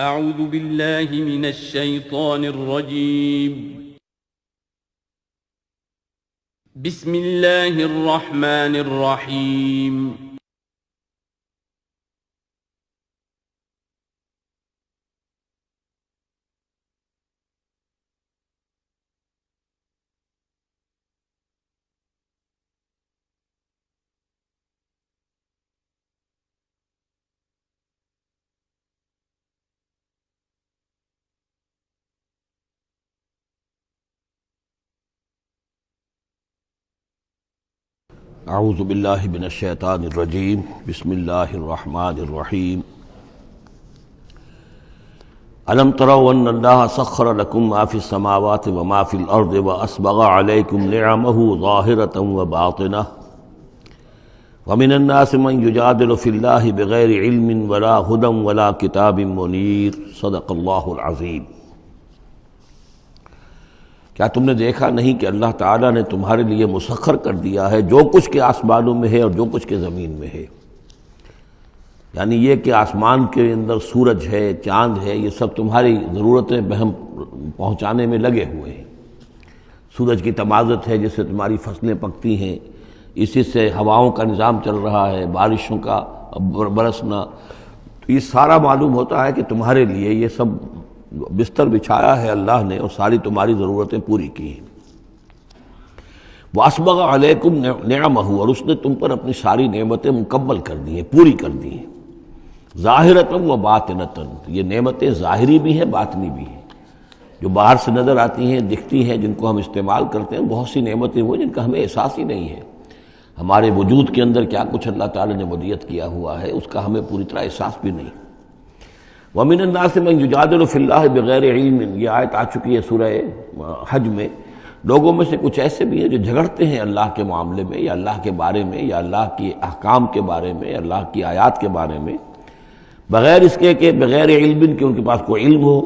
اعوذ باللہ من الشیطان الرجیم بسم اللہ الرحمن الرحیم اعوذ باللہ من الشیطان الرجیم بسم اللہ الرحمن الرحیم الم تروا ان اللہ سخر لکم ما فی السماوات وما فی الارض واسبغ علیکم نعمہ ظاہرۃ وباطنہ ومن الناس من یجادل فی اللہ بغیر علم ولا ہدی ولا کتاب منیر صدق اللہ العظیم۔ کیا تم نے دیکھا نہیں کہ اللہ تعالیٰ نے تمہارے لیے مسخر کر دیا ہے جو کچھ کے آسمانوں میں ہے اور جو کچھ کے زمین میں ہے؟ یعنی یہ کہ آسمان کے اندر سورج ہے، چاند ہے، یہ سب تمہاری ضرورتیں بہم پہنچانے میں لگے ہوئے ہیں۔ سورج کی تمازت ہے جس سے تمہاری فصلیں پکتی ہیں، اسی سے ہواؤں کا نظام چل رہا ہے، بارشوں کا برسنا، تو یہ سارا معلوم ہوتا ہے کہ تمہارے لیے یہ سب بستر بچھایا ہے اللہ نے اور ساری تمہاری ضرورتیں پوری کی ہیں۔ وَأَسْبَغَ عَلَيْكُمْ نِعَمَهُ، اور اس نے تم پر اپنی ساری نعمتیں مکمل کر دی ہیں، پوری کر دی ہیں۔ ظاہرۃ و باطنۃ، یہ نعمتیں ظاہری بھی ہیں، باطنی بھی ہیں، جو باہر سے نظر آتی ہیں، دکھتی ہیں، جن کو ہم استعمال کرتے ہیں۔ بہت سی نعمتیں وہ جن کا ہمیں احساس ہی نہیں ہے، ہمارے وجود کے اندر کیا کچھ اللہ تعالیٰ نے ودیعت کیا ہوا ہے اس کا ہمیں پوری طرح احساس بھی نہیں۔ وَمِنَ النَّاسِ مَن يُجَادِلُ فِي اللَّهِ بِغَيْرِ عِلْمٍ، یہ آیت آ چکی ہے سورہ حج میں۔ لوگوں میں سے کچھ ایسے بھی ہیں جو جھگڑتے ہیں اللہ کے معاملے میں، یا اللہ کے بارے میں، یا اللہ کے احکام کے بارے میں، اللہ کی آیات کے بارے میں، بغیر اس کے کہ بغیر علم کہ ان کے پاس کوئی علم ہو،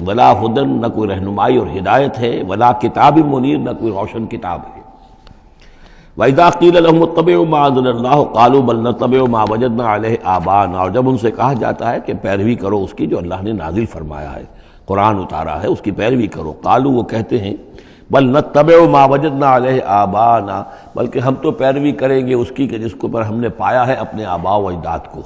ولا ہدن، نہ کوئی رہنمائی اور ہدایت ہے، ولا کتاب منیر، نہ کوئی روشن کتاب ہے۔ وَإِذَا قِيلَ لَهُمُ اتَّبِعُوا مَا أَنزَلَ اللَّهُ قَالُوا بَلْ نَتَّبِعُ مَا وَجَدْنَا عَلَيْهِ آبَاءَنَا، اور جب ان سے کہا جاتا ہے کہ پیروی کرو اس کی جو اللہ نے نازل فرمایا ہے، قرآن اتارا ہے، اس کی پیروی کرو۔ قالوا، وہ کہتے ہیں، بل نتبع ما وجدنا علیہ آباءنا، بلکہ ہم تو پیروی کریں گے اس کی کہ جس کو پر ہم نے پایا ہے اپنے آباء و اجداد کو۔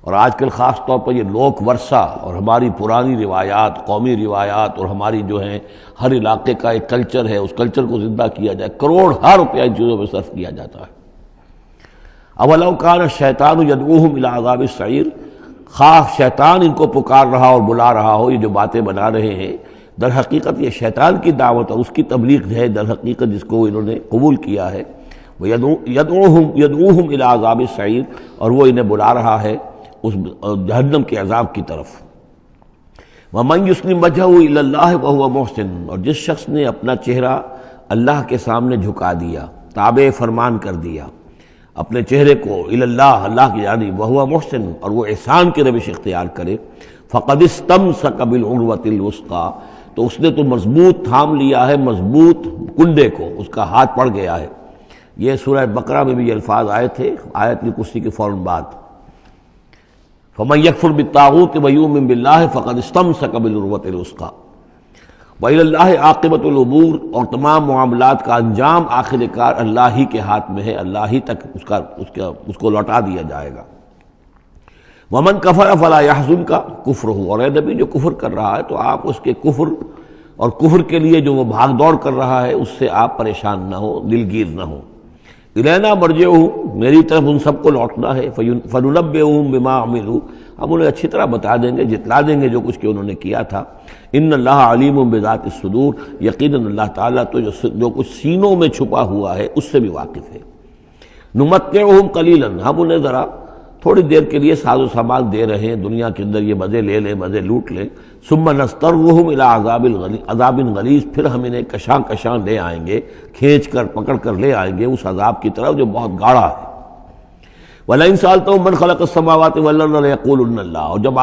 اور آج کل خاص طور پر یہ لوک ورثہ اور ہماری پرانی روایات، قومی روایات، اور ہماری جو ہیں ہر علاقے کا ایک کلچر ہے، اس کلچر کو زندہ کیا جائے، کروڑ ہر روپیہ ان چیزوں میں صرف کیا جاتا ہے۔ اولو کان الشیطان یدعوہم الی عذاب السعیر، خواہ شیطان ان کو پکار رہا اور بلا رہا ہو، یہ جو باتیں بنا رہے ہیں در حقیقت یہ شیطان کی دعوت اور اس کی تبلیغ ہے در حقیقت، جس کو انہوں نے قبول کیا ہے۔ یدعوہم الی عذاب السعیر، اور وہ انہیں بلا رہا ہے اس جہنم کے عذاب کی طرف۔ وَمَن يُسْلِمْ وَجْهَهُ إِلَى اللَّهِ وَهُوَ مُحْسِنٌ، اور جس شخص نے اپنا چہرہ اللہ کے سامنے جھکا دیا، تابع فرمان کر دیا اپنے چہرے کو الی اللہ، اللہ کی جانب، وَهُوَ مُحْسِنٌ، اور وہ احسان کی روش اختیار کرے، فَقَدِ اسْتَمْسَكَ بِالْعُرْوَةِ الْوُثْقَىٰ، تو اس نے تو مضبوط تھام لیا ہے، مضبوط کنڈے کو، اس کا ہاتھ پڑ گیا ہے۔ یہ سورہ بقرہ میں بھی یہ الفاظ آئے تھے آیت الکرسی کے فوراً بعد۔ فَمَن يَكْفُرْ بِالطَّاغُوتِ وَيُؤْمِن بِاللَّهِ فَقَدِ اسْتَمْسَكَ بِالْعُرْوَةِ الْوُثْقَىٰ وَإِلَى اللَّهِ عَاقِبَةُ الْأُمُورِ، اور تمام معاملات کا انجام آخر کار اللہ ہی کے ہاتھ میں ہے، اللہ ہی تک اس کو لوٹا دیا جائے گا۔ وَمَن كَفَرَ فَلَا يَحْزُنكَ كُفْرُهُ، اور اے نبی جو کفر کر رہا ہے تو آپ اس کے کفر اور کفر کے لیے جو وہ بھاگ دوڑ کر رہا ہے اس سے آپ پریشان نہ ہو، دلگیر نہ ہو۔ الینا مرجعہم، میری طرف ان سب کو لوٹنا ہے، فننبئہم بما عملوا، ہم انہیں اچھی طرح بتا دیں گے، جتلا دیں گے جو کچھ کہ انہوں نے کیا تھا۔ ان اللہ علیم بذات الصدور، یقیناً اللہ تعالیٰ تو جو کچھ سینوں میں چھپا ہوا ہے اس سے بھی واقف ہے۔ نمتعہم قلیلا، ہم انہیں ذرا تھوڑی دیر کے لیے ساز و سامان دے رہے ہیں، دنیا کے اندر یہ مزے لے لیں، مزے لوٹ لیں۔ ثم نضطرہم الی عذاب غلیظ، پھر ہم انہیں کشاں کشاں لے آئیں گے، کھینچ کر پکڑ کر لے آئیں گے اس عذاب کی طرف جو بہت گاڑھا ہے۔ وَلَئِن سَأَلْتَهُم مَّن خَلَقَ السَّمَاوَاتِ وَالْأَرْضَ لَيَقُولُنَّ اللَّهُ، اور جب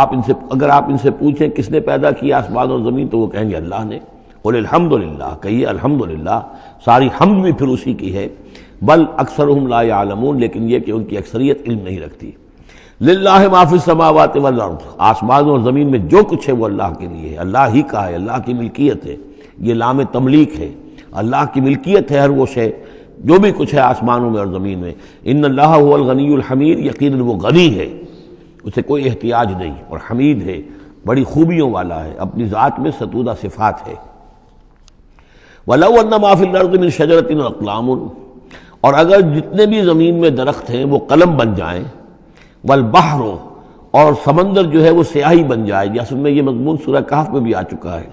اگر آپ ان سے پوچھیں کس نے پیدا کیا آسمان اور زمین تو وہ کہیں گے اللہ نے۔ قُلِ الْحَمْدُ لِلَّهِ، کہیے الحمدللہ، ساری حمد بھی پھر اسی کی ہے۔ بل اکثرہم لا یعلمون، لیکن یہ کہ ان کی اکثریت علم نہیں رکھتی۔ للہ ما فی السماوات والارض، آسمان اور زمین میں جو کچھ ہے وہ اللہ کے لیے ہے، اللہ ہی کا ہے، اللہ کی ملکیت ہے، یہ لام تملیک ہے، اللہ کی ملکیت ہے ہر وہ شے جو بھی کچھ ہے آسمانوں میں اور زمین میں۔ ان اللہ هو الغنی الحمید، یقیناً وہ غنی ہے، اسے کوئی احتیاج نہیں، اور حمید ہے، بڑی خوبیوں والا ہے، اپنی ذات میں ستودہ صفات ہے۔ وَلَوْ أَنَّ مَا فِي الْأَرْضِ مِنْ شَجَرَةٍ أَقْلَامٌ، اور اگر جتنے بھی زمین میں درخت ہیں وہ قلم بن جائیں، والبحر، اور سمندر جو ہے وہ سیاہی بن جائے، جیسے میں یہ مضمون سورہ کہف میں بھی آ چکا ہے۔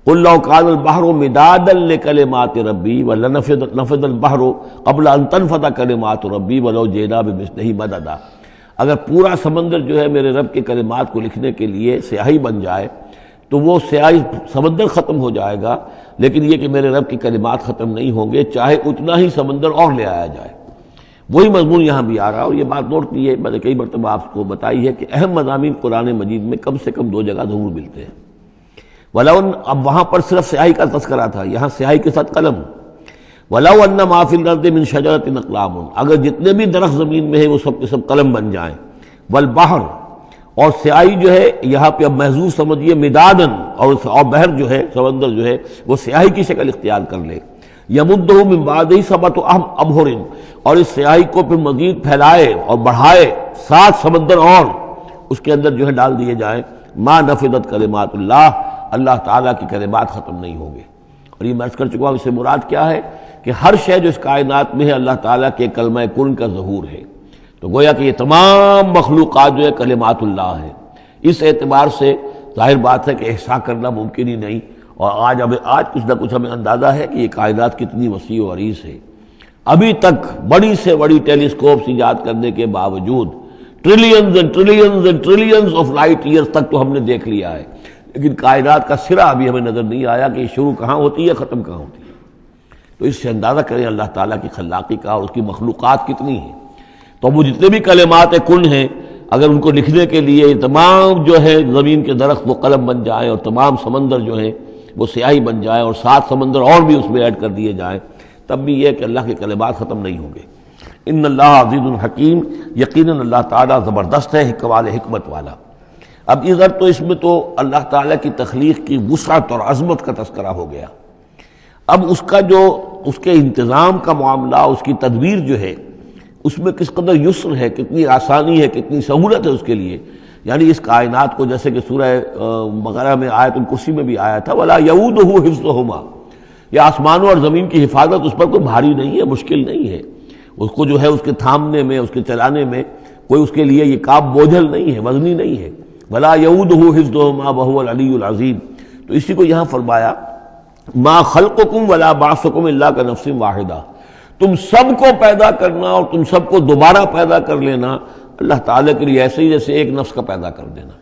قُلْ لَوْ كَانَ الْبَحْرُ مِدَادًا لِكَلِمَاتِ رَبِّي وَلَنَفِدَ الْبَحْرُ قَبْلَ أَن تَنفَدَ كَلِمَاتُ رَبِّي وَلَوْ جِئْنَا بِمِثْلِهِ مَدَدًا، اگر پورا سمندر جو ہے میرے رب کے کلمات کو لکھنے کے لیے سیاہی بن جائے تو وہ سیاہی سمندر ختم ہو جائے گا، لیکن یہ کہ میرے رب کے کلمات ختم نہیں ہوں گے، چاہے اتنا ہی سمندر اور لے آیا جائے۔ وہی مضمون یہاں بھی آ رہا، اور یہ بات نوٹ کی ہے، میں نے کئی مرتبہ آپ کو بتائی ہے کہ اہم مضامین قرآن مجید میں کم سے کم دو جگہ ضرور ملتے ہیں۔ وَلَوْ، اب وہاں پر صرف سیاہی کا تذکرہ تھا، یہاں سیاہی کے ساتھ قلم۔ وَلَوْ أَنَّ مَا فِي الْأَرْضِ مِنْ شَجَرَةٍ أَقْلَامٌ، اگر جتنے بھی درخت زمین میں ہیں وہ سب کے سب قلم بن جائیں، والبحر، اور سیاہی جو ہے یہاں پہ اب محذوف سمجھیے مدادن، اور بحر جو ہے سمندر جو ہے وہ سیاہی کی شکل اختیار کر لے، یمدہ من بعدہ سبعۃ ابحر، اور اس سیاہی کو پھر مزید پھیلائے اور بڑھائے 7 سمندر اور اس کے اندر جو ہے ڈال دیے جائیں، ما نفدت کلمات اللہ، اللہ تعالیٰ کی کلمات ختم نہیں ہوں گے۔ اور یہ میں عرض کر چکا ہوں، اس سے مراد کیا ہے کہ ہر شے جو اس کائنات میں ہے اللہ تعالیٰ کے کلمہ کن کا ظہور ہے، تو گویا کہ یہ تمام مخلوقات جو ہے کلمات اللہ ہے۔ اس اعتبار سے ظاہر بات ہے کہ احصاء کرنا ممکن ہی نہیں، اور آج کچھ نہ کچھ ہمیں اندازہ ہے کہ یہ کائنات کتنی وسیع و عریض ہے۔ ابھی تک بڑی سے بڑی ٹیلیسکوپس ایجاد کرنے کے باوجود trillions and trillions and trillions of light years تک تو ہم نے دیکھ لیا ہے، لیکن کائنات کا سرا ابھی ہمیں نظر نہیں آیا کہ یہ شروع کہاں ہوتی ہے ختم کہاں ہوتی ہے۔ تو اس سے اندازہ کریں اللہ تعالیٰ کی خلاقی کا اور اس کی مخلوقات کتنی ہیں۔ تو وہ جتنے بھی کلمات کن ہیں، اگر ان کو لکھنے کے لیے تمام جو ہے زمین کے درخت وہ قلم بن جائیں، اور تمام سمندر جو ہیں وہ سیاہی بن جائیں، اور 7 سمندر اور بھی اس میں ایڈ کر دیے جائیں، تب بھی یہ کہ اللہ کے کلمات ختم نہیں ہوں گے۔ ان اللہ عزیز الحکیم، یقیناً اللہ تعالیٰ زبردست ہے، حکمت والا۔ اب ادھر تو اس میں تو اللہ تعالیٰ کی تخلیق کی وسعت اور عظمت کا تذکرہ ہو گیا، اب اس کا جو اس کے انتظام کا معاملہ، اس کی تدبیر جو ہے اس میں کس قدر یسر ہے، کتنی آسانی ہے، کتنی سہولت ہے اس کے لیے۔ یعنی اس کائنات کو جیسے کہ سورہ بقرہ میں آیت الکرسی میں بھی آیا تھا، وَلَا يَئُودُهُ حِفْظُهُمَا، یہ آسمانوں اور زمین کی حفاظت اس پر کوئی بھاری نہیں ہے، مشکل نہیں ہے، اس کو جو ہے اس کے تھامنے میں، اس کے چلانے میں کوئی اس کے لیے یہ کام بوجھل نہیں ہے، وزنی نہیں ہے۔ وَلَا يَئُودُهُ حِفْظُهُمَا وَهُوَ الْعَلِيُّ الْعَظِيمُ، تو اسی کو یہاں فرمایا مَا خَلْقُكُمْ وَلَا بَعْثُكُمْ إِلَّا كَنَفْسٍ وَاحِدَةٍ، تم سب کو پیدا کرنا اور تم سب کو دوبارہ پیدا کر لینا اللہ تعالیٰ کے لیے ایسے ہی جیسے ایک نفس کا پیدا کر دینا،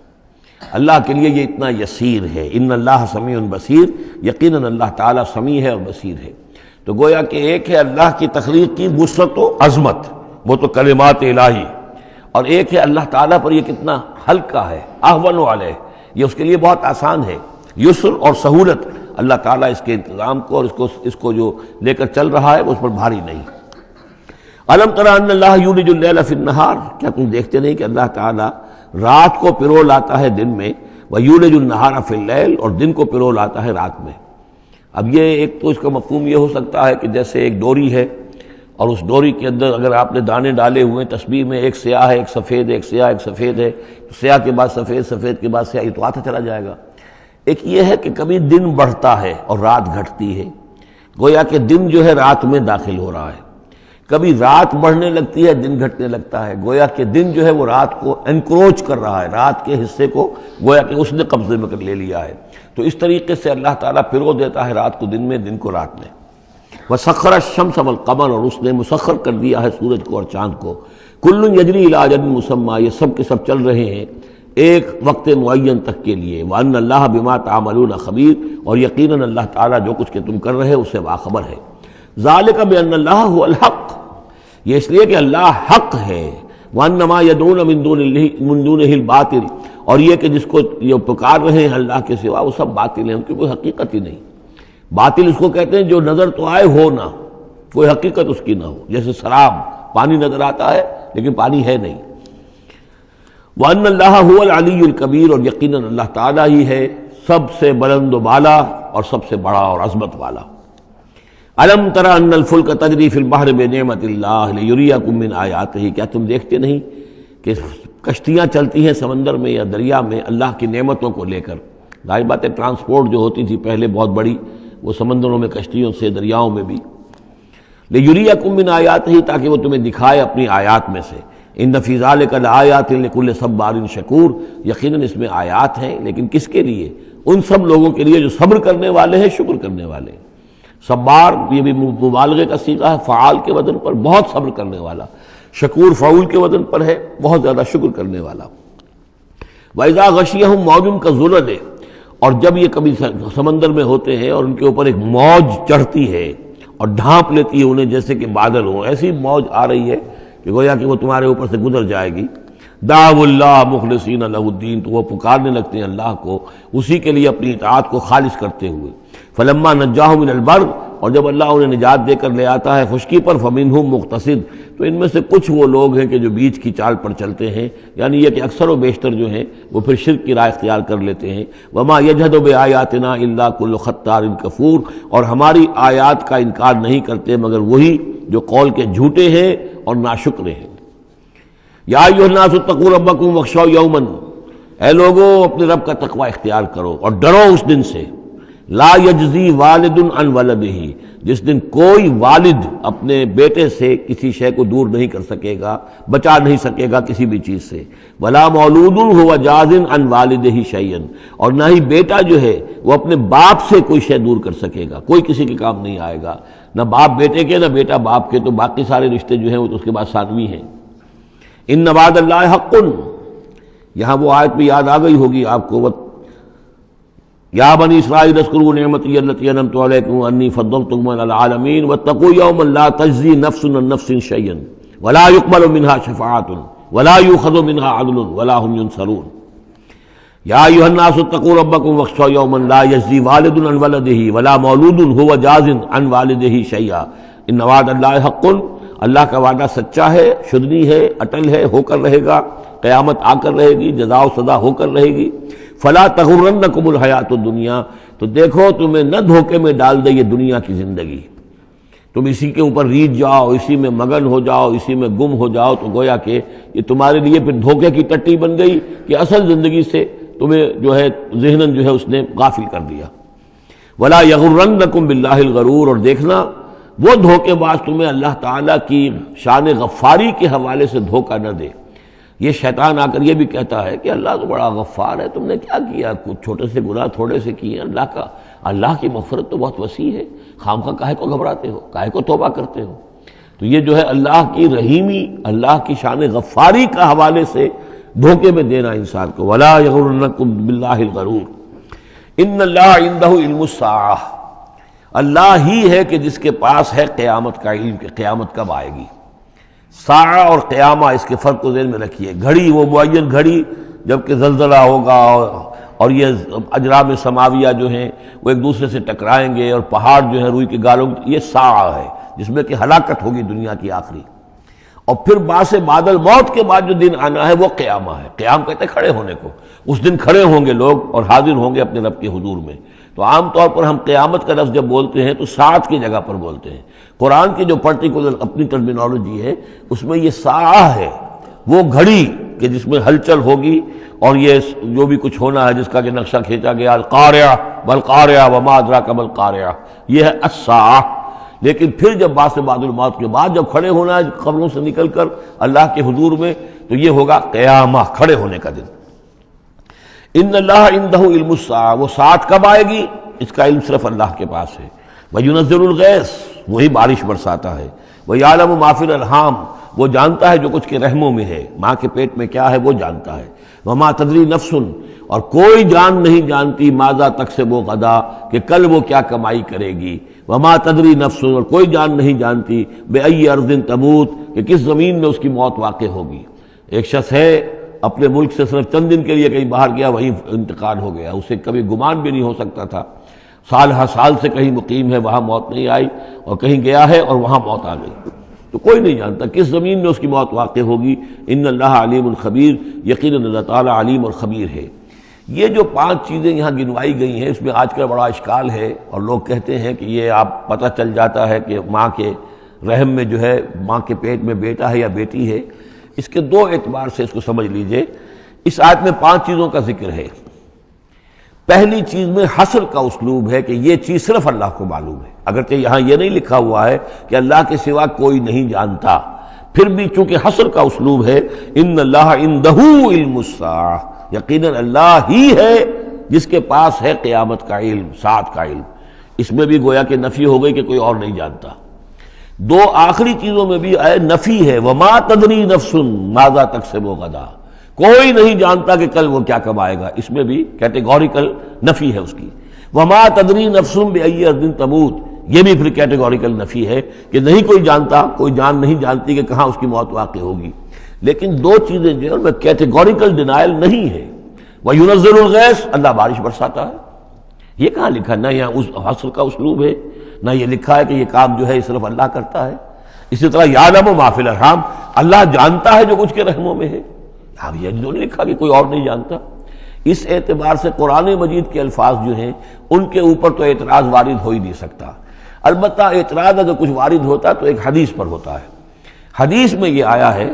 اللہ کے لیے یہ اتنا یسیر ہے۔ ان اللہ سمیع بصیر، یقیناً اللہ تعالیٰ سمیع ہے اور بصیر ہے۔ تو گویا کہ ایک ہے اللہ کی تخلیق کی وسعت و عظمت، وہ تو کلمات الہی، اور ایک ہے اللہ تعالیٰ پر یہ کتنا ہلکا ہے، اہون علیہ، یہ اس کے لیے بہت آسان ہے، یسر اور سہولت اللہ تعالیٰ اس کے انتظام کو اور اس کو جو لے کر چل رہا ہے اس پر بھاری نہیں۔ الم تری ان اللہ یولج اللیل فی النہار، کیا تم دیکھتے نہیں کہ اللہ تعالیٰ رات کو پرو لاتا ہے دن میں، ویولج النہار فی اللیل، اور دن کو پرو لاتا ہے رات میں۔ اب یہ ایک تو اس کا مفہوم یہ ہو سکتا ہے کہ جیسے ایک ڈوری ہے، اور اس ڈوری کے اندر اگر آپ نے دانے ڈالے ہوئے تسبیح میں، ایک سیاہ ہے ایک سفید ہے، ایک سیاہ ایک سفید ہے، تو سیاہ کے بعد سفید، سفید کے بعد سیاہ، یہ تو آتا چلا جائے گا۔ ایک یہ ہے کہ کبھی دن بڑھتا ہے اور رات گھٹتی ہے، گویا کہ دن جو ہے رات میں داخل ہو رہا ہے، کبھی رات بڑھنے لگتی ہے دن گھٹنے لگتا ہے، گویا کہ دن جو ہے وہ رات کو انکروچ کر رہا ہے، رات کے حصے کو گویا کہ اس نے قبضے میں کر لے لیا ہے۔ تو اس طریقے سے اللہ تعالیٰ پرو دیتا ہے رات کو دن میں، دن کو رات میں۔ وَسَخَّرَ الشَّمْسَ وَالْقَمَرَ، اور اس نے مسخر کر دیا ہے سورج کو اور چاند کو، كُلٌّ يَجْرِي إِلَىٰ أَجَلٍ مُّسَمًّى، یہ سب کے سب چل رہے ہیں ایک وقت معین تک کے لیے۔ وَأَنَّ اللَّهَ بِمَا تَعْمَلُونَ خَبِيرٌ، اور یقیناً اللہ تعالیٰ جو کچھ کہ تم کر رہے ہو اس سے باخبر ہے۔ ذَلِكَ بِأَنَّ اللَّهَ هُوَ الْحَقُّ، یہ اس لیے کہ اللہ حق ہے۔ وَأَنَّ مَا يَدْعُونَ مِن دُونِهِ الْبَاطِلُ، اور یہ کہ جس کو یہ پکار رہے ہیں اللہ کے سوا وہ سب باطل ہیں، ان کی کوئی حقیقت ہی نہیں۔ باطل اس کو کہتے ہیں جو نظر تو آئے ہو نہ، کوئی حقیقت اس کی نہ ہو، جیسے سراب، پانی نظر آتا ہے لیکن پانی ہے نہیں۔ وَأَنَّ اللَّهَ هُوَ الْعَلِيُّ الْكَبِيرُ، اور یقیناً اللہ تعالیٰ ہی ہے سب سے بلند و بالا اور سب سے بڑا اور عظمت والا۔ أَلَمْ تَرَ أَنَّ الْفُلْكَ تَجْرِي فِي الْبَحْرِ بِنِعْمَتِ اللَّهِ لِيُرِيَكُم مِّنْ آيَاتِهِ، کیا تم دیکھتے نہیں کہ کشتیاں چلتی ہیں سمندر میں یا دریا میں اللہ کی نعمتوں کو لے کر؟ ظاہر بات ہے ٹرانسپورٹ جو ہوتی تھی پہلے بہت بڑی، وہ سمندروں میں کشتیوں سے، دریاؤں میں بھی۔ لِيُرِيَكُم مِّنْ آيَاتِهِ، تاکہ وہ تمہیں دکھائے اپنی آیات میں سے۔ ان فی ذلک لآیات لکل صبار شکور، یقیناً اس میں آیات ہیں، لیکن کس کے لیے؟ ان سب لوگوں کے لیے جو صبر کرنے والے ہیں، شکر کرنے والے ہیں۔ صبار یہ بھی مبالغے کا صیغہ ہے، فعال کے وزن پر، بہت صبر کرنے والا۔ شکور فعول کے وزن پر ہے، بہت زیادہ شکر کرنے والا۔ وَإِذَا غَشِيَهُم مَّوْجٌ كَالظُّلَلِ، اور جب یہ کبھی سمندر میں ہوتے ہیں اور ان کے اوپر ایک موج چڑھتی ہے اور ڈھانپ لیتی ہے انہیں جیسے کہ بادل ہوں، ایسی موج آ رہی ہے کہ گویا کہ وہ تمہارے اوپر سے گزر جائے گی۔ دعوا اللہ مخلصین لہ الدین، تو وہ پکارنے لگتے ہیں اللہ کو اسی کے لیے اپنی اطاعت کو خالص کرتے ہوئے۔ فلما نجاہم من البر، اور جب اللہ انہیں نجات دے کر لے آتا ہے خشکی پر، فمنہم مقتصد، تو ان میں سے کچھ وہ لوگ ہیں کہ جو بیچ کی چال پر چلتے ہیں، یعنی یہ کہ اکثر و بیشتر جو ہیں وہ پھر شرک کی راہ اختیار کر لیتے ہیں۔ وما یجحد بآیاتنا الا کل ختار کفور، اور ہماری آیات کا انکار نہیں کرتے مگر وہی جو قول کے جھوٹے ہیں اور ناشکر ہیں۔ یا ایھا الناس اتقوا ربکم واخشوا یوما، اے لوگو اپنے رب کا تقوی اختیار کرو اور ڈرو اس دن سے، لا یجزی والد عن ولدہ، جس دن کوئی والد اپنے بیٹے سے کسی شے کو دور نہیں کر سکے گا، بچا نہیں سکے گا کسی بھی چیز سے، ولا مولود هو جاز عن والدہ شیئا، اور نہ ہی بیٹا جو ہے وہ اپنے باپ سے کوئی شے دور کر سکے گا، کوئی کسی کے کام نہیں آئے گا، نہ باپ بیٹے کے نہ بیٹا باپ کے، تو باقی سارے رشتے جو ہیں وہ تو اس کے بعد ثانوی ہیں۔ ان وعد اللہ حق، یہاں وہ آیت بھی یاد آ گئی ہوگی آپ کو، یا بنی اسرائیل اذکروا نعمتی التی انعمت علیکم انی فضلتکم علی العالمین واتقوا یوما لا تجزی نفس عن نفس شیئا ولا یقبل منها شفاعۃ ولا یؤخذ منها عدل ولا هم ینصرون۔ یا ایھا الناس اتقوا ربکم واخشوا یوما لا یجزی والد عن ولدہ ولا مولود هو جاز عن والدہ شیئا ان وعد اللہ حق، اللہ کا وعدہ سچا ہے، شدنی ہے، اٹل ہے، ہو کر رہے گا، قیامت آ کر رہے گی، جزا و سزا ہو کر رہے گی۔ فلا تغرنکم الحیات الدنیا، تو دیکھو تمہیں نہ دھوکے میں ڈال دے یہ دنیا کی زندگی، تم اسی کے اوپر ریجھ جاؤ، اسی میں مگن ہو جاؤ، اسی میں گم ہو جاؤ، تو گویا کہ یہ تمہارے لیے پھر دھوکے کی ٹٹی بن گئی کہ اصل زندگی سے تمہیں جو ہے ذہناً جو ہے اس نے غافل کر دیا۔ ولا یغرنکم باللہ الغرور، اور دیکھنا وہ دھوکے باز تمہیں اللہ تعالیٰ کی شان غفاری کے حوالے سے دھوکہ نہ دے۔ یہ شیطان آ کر یہ بھی کہتا ہے کہ اللہ تو بڑا غفار ہے، تم نے کیا کیا، کچھ چھوٹے سے گناہ تھوڑے سے کیے، اللہ کی مغفرت تو بہت وسیع ہے، خامخواہ کاہے کو گھبراتے ہو، کاہے کو توبہ کرتے ہو۔ تو یہ جو ہے اللہ کی رحیمی، اللہ کی شان غفاری کا حوالے سے دھوکے میں دینا انسان کو۔ ولا یغرنکم باللہ الغرور ان اللہ عندہ علم الساعہ، اللہ ہی ہے کہ جس کے پاس ہے قیامت کا علم کہ قیامت کب آئے گی۔ ساعہ اور قیامہ، اس کے فرق کو ذہن میں رکھیے۔ گھڑی وہ معین گھڑی جب کہ زلزلہ ہوگا اور یہ اجرام سماویہ جو ہیں وہ ایک دوسرے سے ٹکرائیں گے اور پہاڑ جو ہیں روئی کے گالوں، یہ ساعہ ہے جس میں کہ ہلاکت ہوگی دنیا کی آخری۔ اور پھر باس بادل موت کے بعد جو دن آنا ہے وہ قیامہ ہے۔ قیام کہتے ہیں کھڑے ہونے کو، اس دن کھڑے ہوں گے لوگ اور حاضر ہوں گے اپنے رب کے حضور میں۔ تو عام طور پر ہم قیامت کا لفظ جب بولتے ہیں تو ساعت کی جگہ پر بولتے ہیں۔ قرآن کی جو پرٹیکولر اپنی ٹرمینالوجی ہے اس میں یہ ساعہ ہے، وہ گھڑی کہ جس میں ہلچل ہوگی اور یہ جو بھی کچھ ہونا ہے جس کا کہ نقشہ کھینچا گیا، القاریہ والقاریہ وما ادراک ما القاریہ، یہ ہے الساعہ۔ لیکن پھر جب باس بعد الموت کے بعد جب کھڑے ہونا ہے قبروں سے نکل کر اللہ کے حضور میں، تو یہ ہوگا قیامہ، کھڑے ہونے کا دن۔ ان اللہ عندہ علم الساعہ، وہ ساعت کب آئے گی اس کا علم صرف اللہ کے پاس ہے۔ وینزل الغیث، وہی بارش برساتا ہے۔ ویعلم ما فی الارحام، وہ جانتا ہے جو کچھ کے رحموں میں ہے، ماں کے پیٹ میں کیا ہے وہ جانتا ہے۔ وما تدری نفس، اور کوئی جان نہیں جانتی ماذا تکسب غدا، کہ کل وہ کیا کمائی کرے گی۔ وما تدری نفس، اور کوئی جان نہیں جانتی بأی ارض تموت، کہ کس زمین میں اس کی موت واقع ہوگی۔ ایک شخص ہے اپنے ملک سے صرف چند دن کے لیے کہیں باہر گیا، وہیں انتقال ہو گیا، اسے کبھی گمان بھی نہیں ہو سکتا تھا۔ سال ہر سال سے کہیں مقیم ہے، وہاں موت نہیں آئی، اور کہیں گیا ہے اور وہاں موت آ گئی۔ تو کوئی نہیں جانتا کس زمین میں اس کی موت واقع ہوگی۔ ان اللہ علیم الخبیر، یقیناً اللہ تعالیٰ علیم اور خبیر ہے۔ یہ جو 5 چیزیں یہاں گنوائی گئی ہیں، اس میں آج کل بڑا اشکال ہے، اور لوگ کہتے ہیں کہ یہ آپ پتہ چل جاتا ہے کہ ماں کے رحم میں جو ہے، ماں کے پیٹ میں بیٹا ہے یا بیٹی ہے۔ اس کے 2 اعتبار سے اس کو سمجھ لیجئے۔ اس آیت میں 5 چیزوں کا ذکر ہے۔ پہلی چیز میں حصر کا اسلوب ہے کہ یہ چیز صرف اللہ کو معلوم ہے، اگرچہ یہاں یہ نہیں لکھا ہوا ہے کہ اللہ کے سوا کوئی نہیں جانتا، پھر بھی چونکہ حصر کا اسلوب ہے، ان اللہ عندہ علم الساعہ، یقیناً اللہ ہی ہے جس کے پاس ہے قیامت کا علم، ساعت کا علم۔ اس میں بھی گویا کہ نفی ہو گئی کہ کوئی اور نہیں جانتا۔ 2 آخری چیزوں میں بھی نفی ہے، وما تدری نفس ماذا تکسب غدا، کوئی نہیں جانتا کہ کل وہ کیا کمائے گا، اس میں بھی کیٹیگوریکل نفی ہے اس کی۔ وما تدری نفس بأی ارض تموت، یہ بھی پھر کیٹیگوریکل نفی ہے کہ نہیں کوئی جانتا، کوئی جان نہیں جانتی کہ کہاں اس کی موت واقع ہوگی۔ لیکن 2 چیزیں جو ہیں ان میں کیٹیگوریکل ڈینائل نہیں ہے۔ وَيُنَزِّلُ الْغَيْثَ، اللہ بارش برساتا ہے، یہ کہاں لکھا؟ نہ یہاں اس حصر کا اسلوب ہے، نہ یہ لکھا ہے کہ یہ کام جو ہے صرف اللہ کرتا ہے۔ اسی طرح یعلم ما فی الارحام، اللہ جانتا ہے جو کچھ کے رحموں میں ہے، اب یہ جو نہیں لکھا کہ کوئی اور نہیں جانتا۔ اس اعتبار سے قرآن مجید کے الفاظ جو ہیں ان کے اوپر تو اعتراض وارد ہو ہی نہیں سکتا۔ البتہ اعتراض اگر کچھ وارد ہوتا تو ایک حدیث پر ہوتا ہے۔ حدیث میں یہ آیا ہے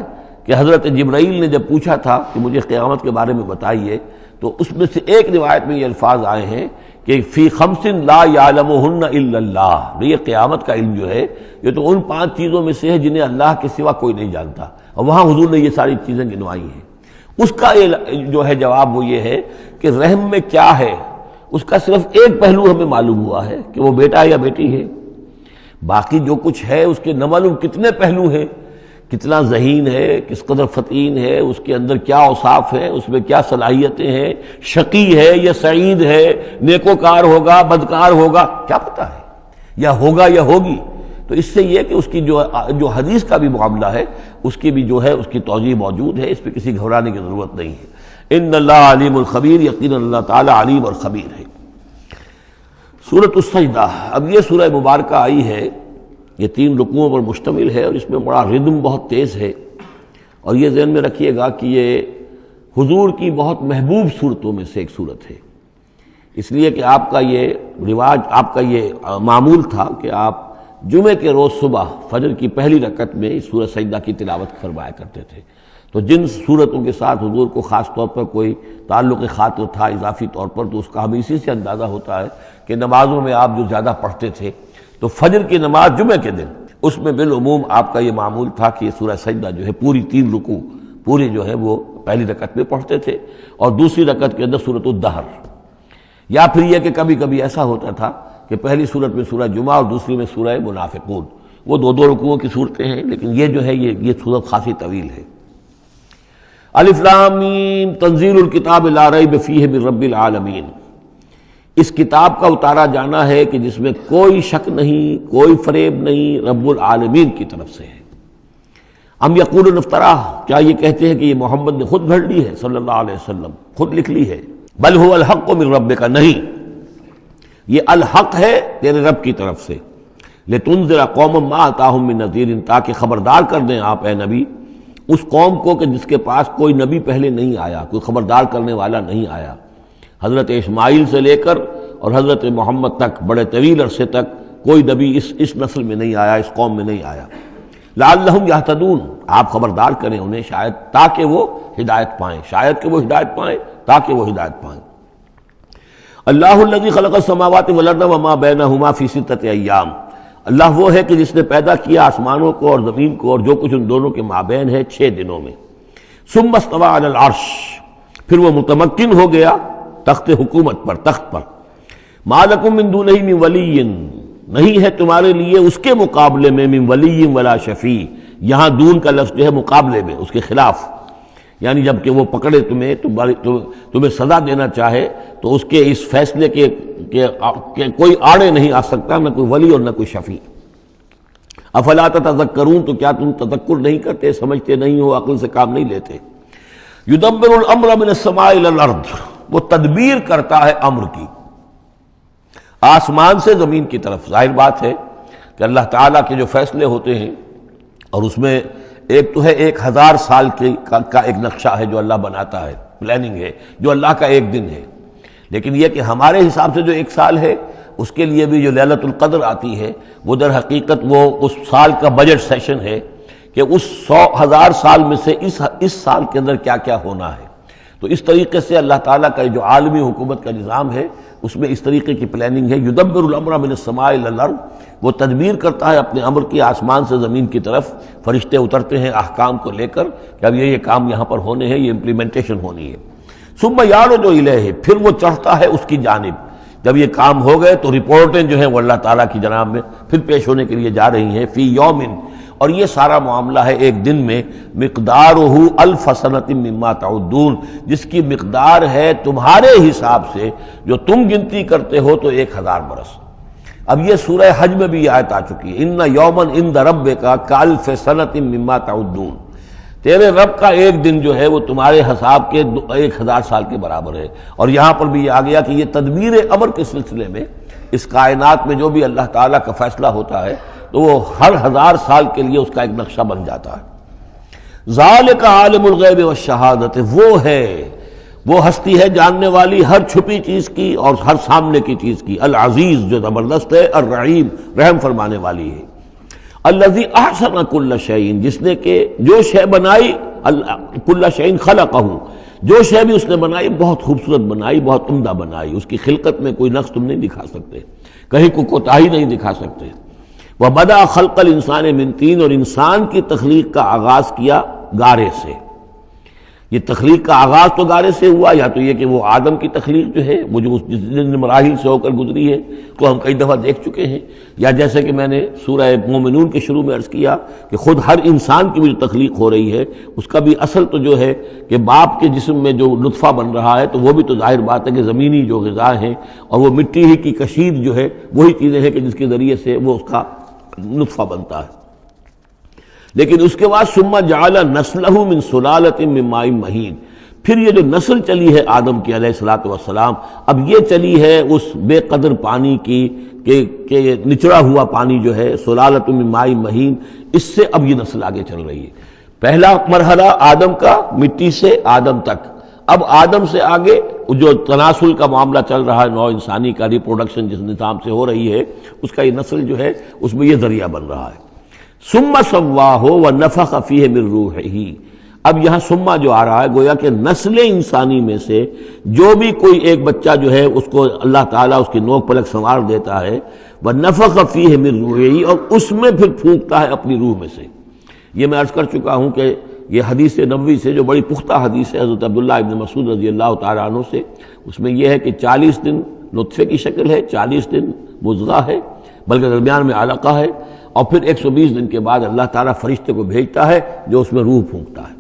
کہ حضرت جبرائیل نے جب پوچھا تھا کہ مجھے قیامت کے بارے میں بتائیے، تو اس میں سے ایک روایت میں یہ الفاظ آئے ہیں کہ فی 5 لا یعلمہن الا اللہ، یہ قیامت کا علم جو ہے یہ تو ان 5 چیزوں میں سے ہے جنہیں اللہ کے سوا کوئی نہیں جانتا، اور وہاں حضور نے یہ ساری چیزیں گنوائی ہیں۔ اس کا جو ہے جواب وہ یہ ہے کہ رحم میں کیا ہے اس کا صرف ایک پہلو ہمیں معلوم ہوا ہے کہ وہ بیٹا یا بیٹی ہے، باقی جو کچھ ہے اس کے نہ معلوم کتنے پہلو ہیں، کتنا ذہین ہے، کس قدر فطین ہے، اس کے اندر کیا اوصاف ہیں، اس میں کیا صلاحیتیں ہیں، شقی ہے یا سعید ہے، نیکوکار ہوگا بدکار ہوگا، کیا پتہ ہے، یا ہوگا یا ہوگی۔ تو اس سے یہ کہ اس کی جو حدیث کا بھی معاملہ ہے اس کی بھی جو ہے اس کی توضیح موجود ہے، اس پہ کسی گھبرانے کی ضرورت نہیں ہے۔ ان اللہ علیم الخبیر، یقیناً اللہ تعالی علیم اور خبیر ہے۔ سورۃ السجدہ، اب یہ سورہ مبارکہ آئی ہے، یہ 3 رکوعوں پر مشتمل ہے، اور اس میں بڑا ردم بہت تیز ہے، اور یہ ذہن میں رکھیے گا کہ یہ حضور کی بہت محبوب صورتوں میں سے ایک صورت ہے، اس لیے کہ آپ کا یہ رواج، آپ کا یہ معمول تھا کہ آپ جمعے کے روز صبح فجر کی پہلی رکعت میں اس سورہ سجدہ کی تلاوت فرمایا کرتے تھے۔ تو جن صورتوں کے ساتھ حضور کو خاص طور پر کوئی تعلق خاطر تھا اضافی طور پر، تو اس کا ہمیں اسی سے اندازہ ہوتا ہے کہ نمازوں میں آپ جو زیادہ پڑھتے تھے، تو فجر کی نماز جمعے کے دن اس میں بالعموم آپ کا یہ معمول تھا کہ یہ سورہ سجدہ جو ہے پوری 3 رکوع پوری جو ہے وہ پہلی رکعت میں پڑھتے تھے، اور دوسری رکعت کے اندر سورۃ الدہر، یا پھر یہ کہ کبھی کبھی ایسا ہوتا تھا کہ پہلی صورت میں سورہ جمعہ اور دوسری میں سورہ منافقون، وہ 2 رکوعوں کی صورتیں ہیں، لیکن یہ جو ہے یہ صورت خاصی طویل ہے۔ الف لام میم تنزیل الکتاب لا ریب فیہ من رب العالمین، اس کتاب کا اتارا جانا ہے کہ جس میں کوئی شک نہیں، کوئی فریب نہیں، رب العالمین کی طرف سے ہے۔ ام یقولون افترا، کیا یہ کہتے ہیں کہ یہ محمد نے خود گھڑ لی ہے صلی اللہ علیہ وسلم، خود لکھ لی ہے؟ بل هو الحق من ربک، نہیں، یہ الحق ہے تیرے رب کی طرف سے۔ لتنذر قوما ما اتاہم من نذیر، تاکہ خبردار کر دیں آپ اے نبی اس قوم کو کہ جس کے پاس کوئی نبی پہلے نہیں آیا، کوئی خبردار کرنے والا نہیں آیا۔ حضرت اسماعیل سے لے کر اور حضرت محمد تک بڑے طویل عرصے تک کوئی نبی اس نسل میں نہیں آیا، اس قوم میں نہیں آیا۔ لعلہم یہتدون، آپ خبردار کریں انہیں شاید تاکہ وہ ہدایت پائیں، شاید کہ وہ ہدایت پائیں، تاکہ وہ ہدایت پائیں۔ اللہ الذی خلق السماوات والارض وما بینہما فی 6 ایام، اللہ وہ ہے کہ جس نے پیدا کیا آسمانوں کو اور زمین کو اور جو کچھ ان دونوں کے مابین ہے 6 دنوں میں۔ ثم استوى علی العرش، پھر وہ متمکن ہو گیا تخت حکومت پر، تخت پر۔ ما لکم من دونہ من ولی، نہیں ہے تمہارے لیے اس کے مقابلے میں من ولی ولا شفیع، یہاں دون کا لفظ جو ہے مقابلے میں، اس کے خلاف، یعنی جب کہ وہ پکڑے تمہیں سزا دینا چاہے تو اس کے اس فیصلے کے کوئی آڑے نہیں آ سکتا، نہ کوئی ولی اور نہ کوئی شفیع۔ افلا تتذکرون، تو کیا تم تذکر نہیں کرتے، سمجھتے نہیں ہو، عقل سے کام نہیں لیتے؟ یدبر الامر من السماء الى الارض، وہ تدبیر کرتا ہے امر کی آسمان سے زمین کی طرف۔ ظاہر بات ہے کہ اللہ تعالیٰ کے جو فیصلے ہوتے ہیں اور اس میں ایک تو ہے 1000 سال کا ایک نقشہ ہے جو اللہ بناتا ہے، پلاننگ ہے، جو اللہ کا ایک دن ہے. لیکن یہ کہ ہمارے حساب سے جو 1 سال ہے اس کے لیے بھی جو لیلۃ القدر آتی ہے وہ در حقیقت وہ اس سال کا بجٹ سیشن ہے کہ اس 100,000 سال میں سے اس سال کے اندر کیا کیا ہونا ہے. تو اس طریقے سے اللہ تعالیٰ کا جو عالمی حکومت کا نظام ہے اس میں اس طریقے کی پلاننگ ہے. یدبر الامر من السماء الی الارض، وہ تدبیر کرتا ہے اپنے امر کی آسمان سے زمین کی طرف. فرشتے اترتے ہیں احکام کو لے کر کہ اب یہ کام یہاں پر ہونے ہیں، یہ امپلیمنٹیشن ہونی ہے. ثم یعرج الیہ، پھر وہ چڑھتا ہے اس کی جانب. جب یہ کام ہو گئے تو رپورٹیں جو ہیں وہ اللہ تعالیٰ کی جناب میں پھر پیش ہونے کے لیے جا رہی ہیں. فی یوم، اور یہ سارا معاملہ ہے ایک دن میں. مقدارہ الف سنۃ مما تعدون، جس کی مقدار ہے تمہارے حساب سے جو تم گنتی کرتے ہو تو 1000 برس. اب یہ سورہ حج میں بھی یہ آیت آ چکی ہے، ان یوما عند ربک کالف سنۃ مما تعدون. تیرے رب کا ایک دن جو ہے وہ تمہارے حساب کے 1000 سال کے برابر ہے. اور یہاں پر بھی یہ آ گیا کہ یہ تدبیر امر کے سلسلے میں اس کائنات میں جو بھی اللہ تعالیٰ کا فیصلہ ہوتا ہے تو وہ ہر 1000 سال کے لیے اس کا ایک نقشہ بن جاتا ہے. ذالک عالم الغیب والشہادۃ، وہ ہستی ہے جاننے والی ہر چھپی چیز کی اور ہر سامنے کی چیز کی. العزیز، جو زبردست ہے، الرحیم، رحم فرمانے والی ہے. الذی احسن کل شیء، جس نے کہ جو شے بنائی، کل شیء خلقہ، جو شے بھی اس نے بنائی بہت خوبصورت بنائی، بہت عمدہ بنائی. اس کی خلقت میں کوئی نقص تم نہیں دکھا سکتے، کہیں کوئی کوتاہی نہیں دکھا سکتے. وَبَدَأَ خَلْقَ الْإِنسَانِ مِنْ طِينٍ، اور انسان کی تخلیق کا آغاز کیا گارے سے. یہ تخلیق کا آغاز تو گارے سے ہوا، یا تو یہ کہ وہ آدم کی تخلیق جو ہے وہ جو جن مراحل سے ہو کر گزری ہے تو ہم کئی دفعہ دیکھ چکے ہیں، یا جیسے کہ میں نے سورہ مومنون کے شروع میں عرض کیا کہ خود ہر انسان کی بھی جو تخلیق ہو رہی ہے اس کا بھی اصل تو جو ہے کہ باپ کے جسم میں جو نطفہ بن رہا ہے تو وہ بھی تو ظاہر بات ہے کہ زمینی جو غذا ہیں اور وہ مٹی ہی کی کشید جو ہے وہی چیزیں ہیں کہ جس کے ذریعے سے وہ اس کا نطفہ بنتا ہے. لیکن اس کے بعد ثم جعل نسلہ من سلالۃ من ماء مہین، پھر یہ جو نسل چلی ہے آدم کی علیہ الصلوۃ والسلام، اب یہ چلی ہے اس بے قدر پانی کی کہ نچڑا ہوا پانی جو ہے سلالۃ من ماء مہین، اس سے اب یہ نسل آگے چل رہی ہے. پہلا مرحلہ آدم کا مٹی سے آدم تک، اب آدم سے آگے جو تناسل کا معاملہ چل رہا ہے نوع انسانی کا، ریپروڈکشن جس نظام سے ہو رہی ہے اس کا یہ نسل جو ہے اس میں یہ ذریعہ بن رہا ہے. ثم سواہ ونفخ فیہ من روحہ، اب یہاں ثم جو آ رہا ہے گویا کہ نسل انسانی میں سے جو بھی کوئی ایک بچہ جو ہے اس کو اللہ تعالیٰ اس کی نوک پلک سنوار دیتا ہے، ونفخ فیہ من روحہ، اور اس میں پھر پھونکتا ہے اپنی روح میں سے. یہ میں عرض کر چکا ہوں کہ یہ حدیث نبوی سے جو بڑی پختہ حدیث ہے حضرت عبداللہ ابن مسعود رضی اللہ تعالیٰ عنہ سے، اس میں یہ ہے کہ 40 دن نطفے کی شکل ہے، 40 دن مضغہ ہے، بلکہ درمیان میں علقہ ہے، اور پھر 120 دن کے بعد اللہ تعالیٰ فرشتے کو بھیجتا ہے جو اس میں روح پھونکتا ہے.